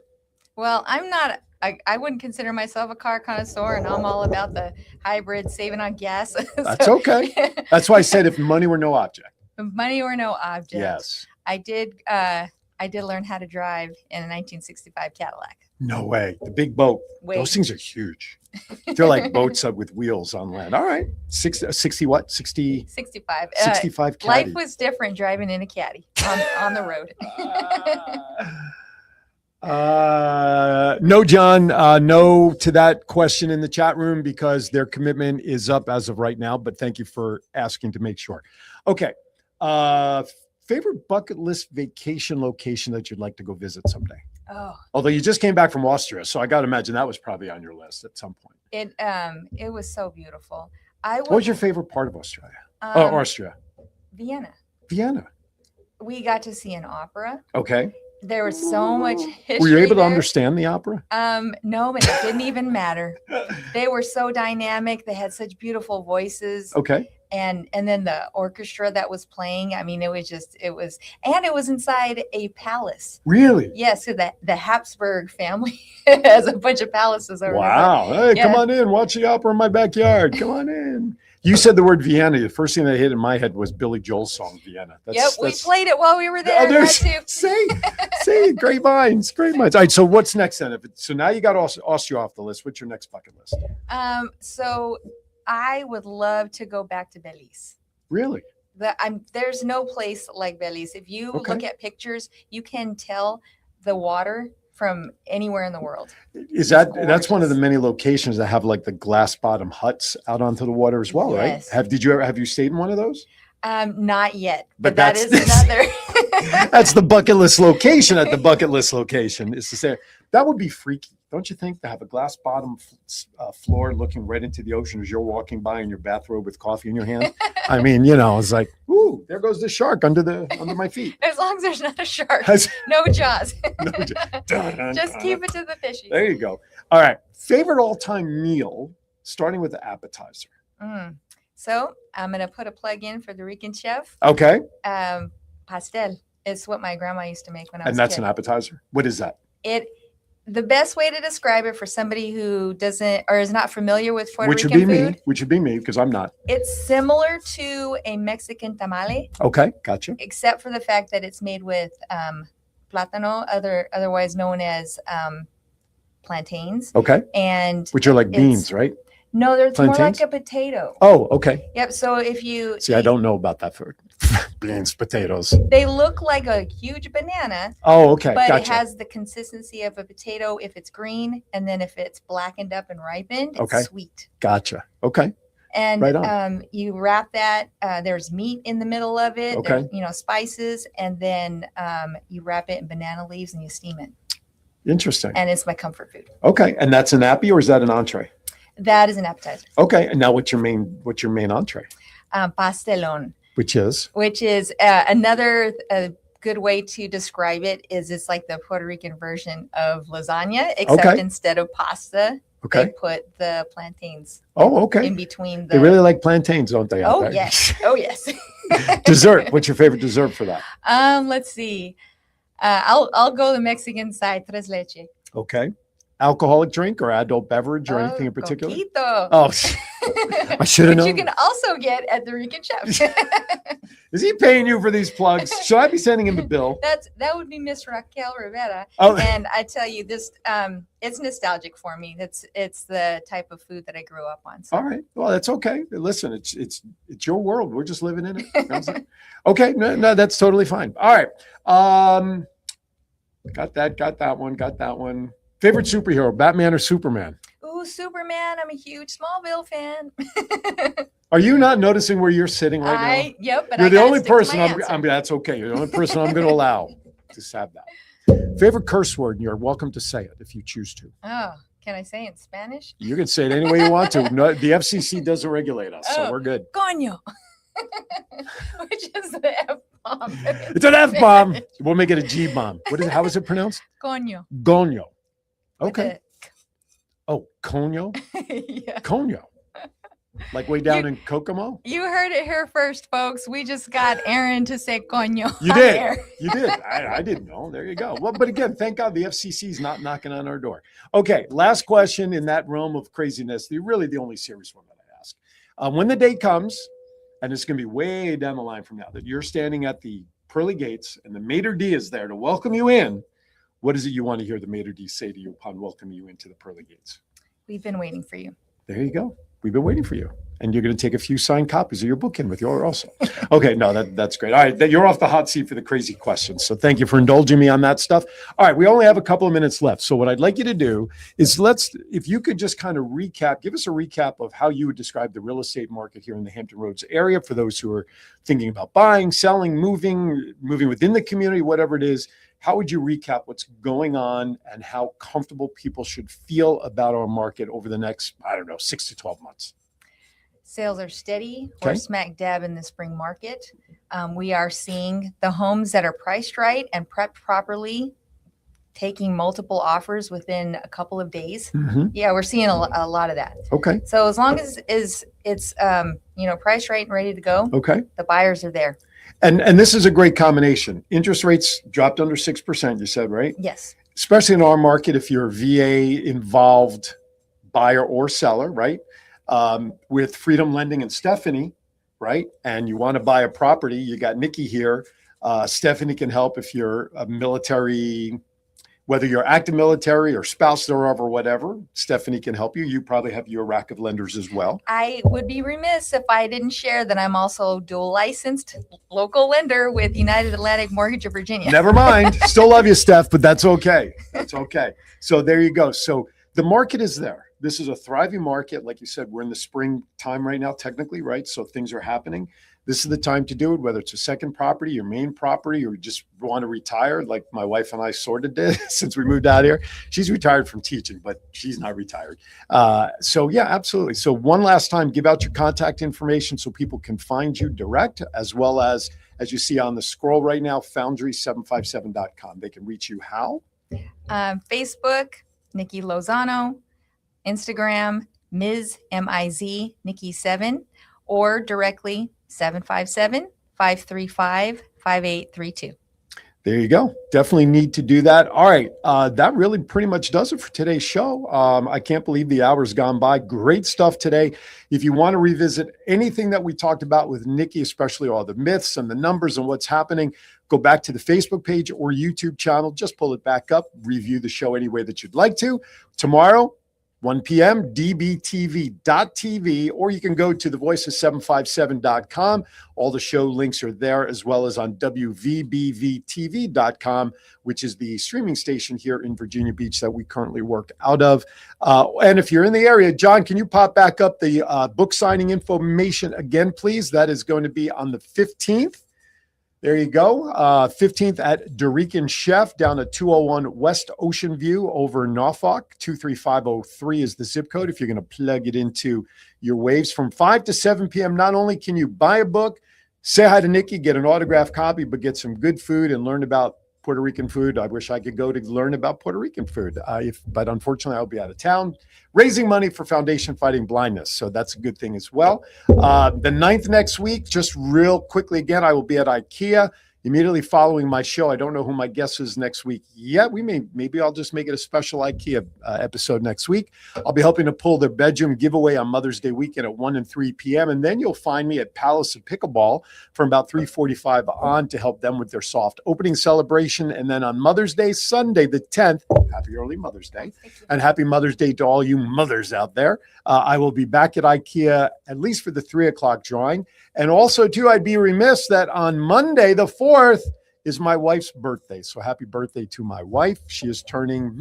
well, I wouldn't consider myself a car connoisseur, and I'm all about the hybrid saving on gas. That's okay. That's why I said if money were no object. If money were no object. Yes. I did learn how to drive in a 1965 Cadillac. No way. The big boat. Wait. Those things are huge. They're like boats with wheels on land. All right. 60 what? 60? 65. 65 caddy. Life was different driving in a caddy on the road. No, John, no to that question in the chat room because their commitment is up as of right now, but thank you for asking to make sure. Okay. Favorite bucket list vacation location that you'd like to go visit someday? Oh, Although you just came back from Austria, so I got to imagine that was probably on your list at some point. it was so beautiful. What was your favorite part of Australia? Austria? Vienna. Vienna. We got to see an opera. Okay. There was so much history. Were you able to there. understand the opera? No, but it didn't even matter. They were so dynamic. They had such beautiful voices. Okay. And then the orchestra that was playing. I mean, it was inside a palace. Really? Yes, so the Habsburg family has a bunch of palaces over there. Wow. Hey, Yeah. come on in. Watch the opera in my backyard. Come on in. You said the word Vienna. The first thing that hit in my head was Billy Joel's song, Vienna. We played it while we were there. there's- That too. See, great minds, great minds. All right, so what's next then? So now you got Austria off the list. What's your next bucket list? So I would love to go back to Belize. Really? There's no place like Belize. If you Okay. look at pictures, you can tell the water from anywhere in the world. Is that's one of the many locations that have like the glass bottom huts out onto the water as well, Yes. right? Have you stayed in one of those? Not yet, But but that that's- is another. That's the bucket list location at the bucket list location is to say that would be freaky. Don't you think, to have a glass bottom floor looking right into the ocean as you're walking by in your bathrobe with coffee in your hand? I mean, it's like, ooh, there goes the shark under my feet. As long as there's not a shark, Has- no jaws. No jaws. Just keep it to the fishies. There you go. All right. Favorite all-time meal, starting with the appetizer. So I'm gonna put a plug in for the Rican chef. Okay. Pastel. It's what my grandma used to make when I was And a that's kid. an appetizer. What is that? The best way to describe it for somebody who doesn't or is not familiar with Puerto Which would Rican be food, me. Which would be me because I'm not. it's similar to a Mexican tamale, Okay. Gotcha. except for the fact that it's made with plátano, otherwise known as plantains. Okay. And Which are like it's- beans, right? no, they're more Plantains? like a potato. Oh, okay. Yep. So if you See, I don't know about that food. Beans, potatoes. they look like a huge banana, Oh, okay. but it Gotcha. has the consistency of a potato if it's green, and then if it's blackened up and ripened, it's Okay. sweet. Gotcha. Okay. And Right on. you wrap that. There's meat in the middle of it. Okay. There's, spices, and then you wrap it in banana leaves and you steam it. Interesting. And it's my comfort food. Okay. And that's an appy or is that an entree? That is an appetizer. Okay. And now what's your main entree? Pastelón, Which is? which is another good way to describe it is it's like the Puerto Rican version of lasagna, except Okay. instead of pasta, Okay. they put the plantains Oh, okay. in between the. They really like plantains, don't they? out Oh there? yes, oh yes. Dessert. What's your favorite dessert for that? Let's see. I'll go the Mexican side, tres leche. Okay. Alcoholic drink or adult beverage or anything in Oh, particular? coquito. Oh, I should have Which known. you can also get at the Rican Chef. Is he paying you for these plugs? Should I be sending him the bill? That would be Miss Raquel Rivera. Oh. And I tell you this, it's nostalgic for me. It's the type of food that I grew up on. So. All right. Well, that's okay. Listen, it's your world. We're just living in it. Okay. No, that's totally fine. All right. Got that one. Favorite superhero, Batman or Superman? Ooh, Ooh, Superman. I'm a huge Smallville fan. Are you not noticing where you're sitting right now? Yep, but You're I the gotta only stick to my person answer. that's okay. You're the only person I'm going to allow to have that. Favorite curse word, and you're welcome to say it if you choose to. Oh, can I say it in Spanish? You can say it any way you want to. No, the FCC doesn't regulate us, so Oh. we're good. Coño. Which is the F-bomb. It's an F-bomb. We'll make it a G-bomb. How is it pronounced? Coño. Gonyo. With Okay. Oh, Conyo? Yeah. Conyo. Like way down in Kokomo? You heard it here first, folks. We just got Aaron to say coño. You on did. air. You did. I didn't know. There you go. Well, but again, thank God the FCC is not knocking on our door. Okay, last question in that realm of craziness. Really the only serious one that I ask. When the day comes, and it's going to be way down the line from now, that you're standing at the pearly gates and the maitre d' is there to welcome you in, what is it you want to hear the maitre d' say to you upon welcoming you into the pearly gates? We've been waiting for you. There you go. We've been waiting for you. And you're going to take a few signed copies of your book in with you also. Okay, no, that's great. All right, you're off the hot seat for the crazy questions. So thank you for indulging me on that stuff. All right, we only have a couple of minutes left. So what I'd like you to do is if you could just kind of give us a recap of how you would describe the real estate market here in the Hampton Roads area for those who are thinking about buying, selling, moving within the community, whatever it is. How would you recap what's going on and how comfortable people should feel about our market over the next, 6 to 12 months? Sales are steady. Okay. We're smack dab in the spring market. We are seeing the homes that are priced right and prepped properly, taking multiple offers within a couple of days. Mm-hmm. Yeah, we're seeing a lot of that. Okay. So as long as it's priced right and ready to go, Okay. the buyers are there. And this is a great combination. Interest rates dropped under 6%, you said, right? Yes. Especially in our market, if you're a VA involved buyer or seller, right? With Freedom Lending and Stephanie, right? And you want to buy a property, you got Nikki here. Stephanie can help if you're a military, whether you're active military or spouse thereof or whatever. Stephanie can help you. You probably have your rack of lenders as well. I would be remiss if I didn't share that I'm also dual licensed local lender with United Atlantic Mortgage of Virginia. Never mind. Still love you, Steph, but that's okay. That's okay. So there you go. So the market is there. This is a thriving market. Like you said, we're in the spring time right now, technically, right? So things are happening. This is the time to do it, whether it's a second property, your main property, or you just want to retire, like my wife and I sort of did since we moved out here. She's retired from teaching, but she's not retired. So yeah, absolutely. So one last time, give out your contact information so people can find you direct, as well as you see on the scroll right now, foundry757.com. They can reach you how? Facebook, Nikki Lozano. Instagram, Ms. M-I-Z, Nikki7, or directly 757-535-5832. There you go. Definitely need to do that. All right. That really pretty much does it for today's show. I can't believe the hour's gone by. Great stuff today. If you want to revisit anything that we talked about with Nikki, especially all the myths and the numbers and what's happening, go back to the Facebook page or YouTube channel. Just pull it back up. Review the show any way that you'd like to. Tomorrow, 1 p.m., dbtv.tv, or you can go to thevoices757.com. All the show links are there, as well as on wvbvtv.com, which is the streaming station here in Virginia Beach that we currently work out of. And if you're in the area, John, can you pop back up the book signing information again, please? That is going to be on the 15th. There you go. 15th at Dorican Chef down at 201 West Ocean View over in Norfolk. 23503 is the zip code if you're going to plug it into your waves. From 5 to 7 p.m., not only can you buy a book, say hi to Nikki, get an autographed copy, but get some good food and learn about Puerto Rican food. I wish I could go to learn about Puerto Rican food, but unfortunately I'll be out of town raising money for Foundation Fighting Blindness. So that's a good thing as well. The 9th next week, just real quickly again, I will be at IKEA immediately following my show. I don't know who my guest is next week yet. Maybe I'll just make it a special IKEA episode next week. I'll be helping to pull their bedroom giveaway on Mother's Day weekend at 1 and 3 p.m. And then you'll find me at Palace of Pickleball from about 3:45 on to help them with their soft opening celebration. And then on Mother's Day, Sunday, the 10th, happy early Mother's Day, and happy Mother's Day to all you mothers out there. I will be back at IKEA at least for the 3 o'clock drawing. And also, too, I'd be remiss that on Monday, the 4th, is my wife's birthday. So happy birthday to my wife. She is turning,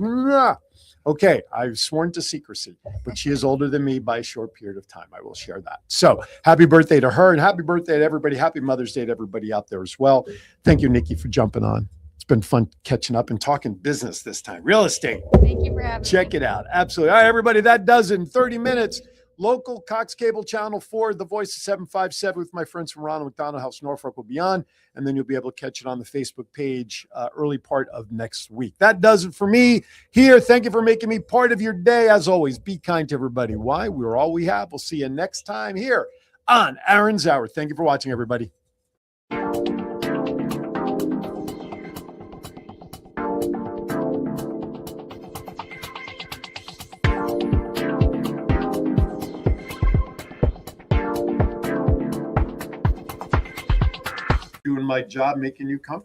okay, I've sworn to secrecy, but she is older than me by a short period of time. I will share that. So happy birthday to her and happy birthday to everybody. Happy Mother's Day to everybody out there as well. Thank you, Nikki, for jumping on. It's been fun catching up and talking business this time. Real estate. Thank you for having me. Check it out. Absolutely. All right, everybody, that does it in 30 minutes. Local Cox Cable Channel 4, The Voice of 757 with my friends from Ronald McDonald House, Norfolk will be on. And then you'll be able to catch it on the Facebook page early part of next week. That does it for me here. Thank you for making me part of your day. As always, be kind to everybody. Why? We're all we have. We'll see you next time here on Aaron's Hour. Thank you for watching, everybody. Doing my job, making you comfortable.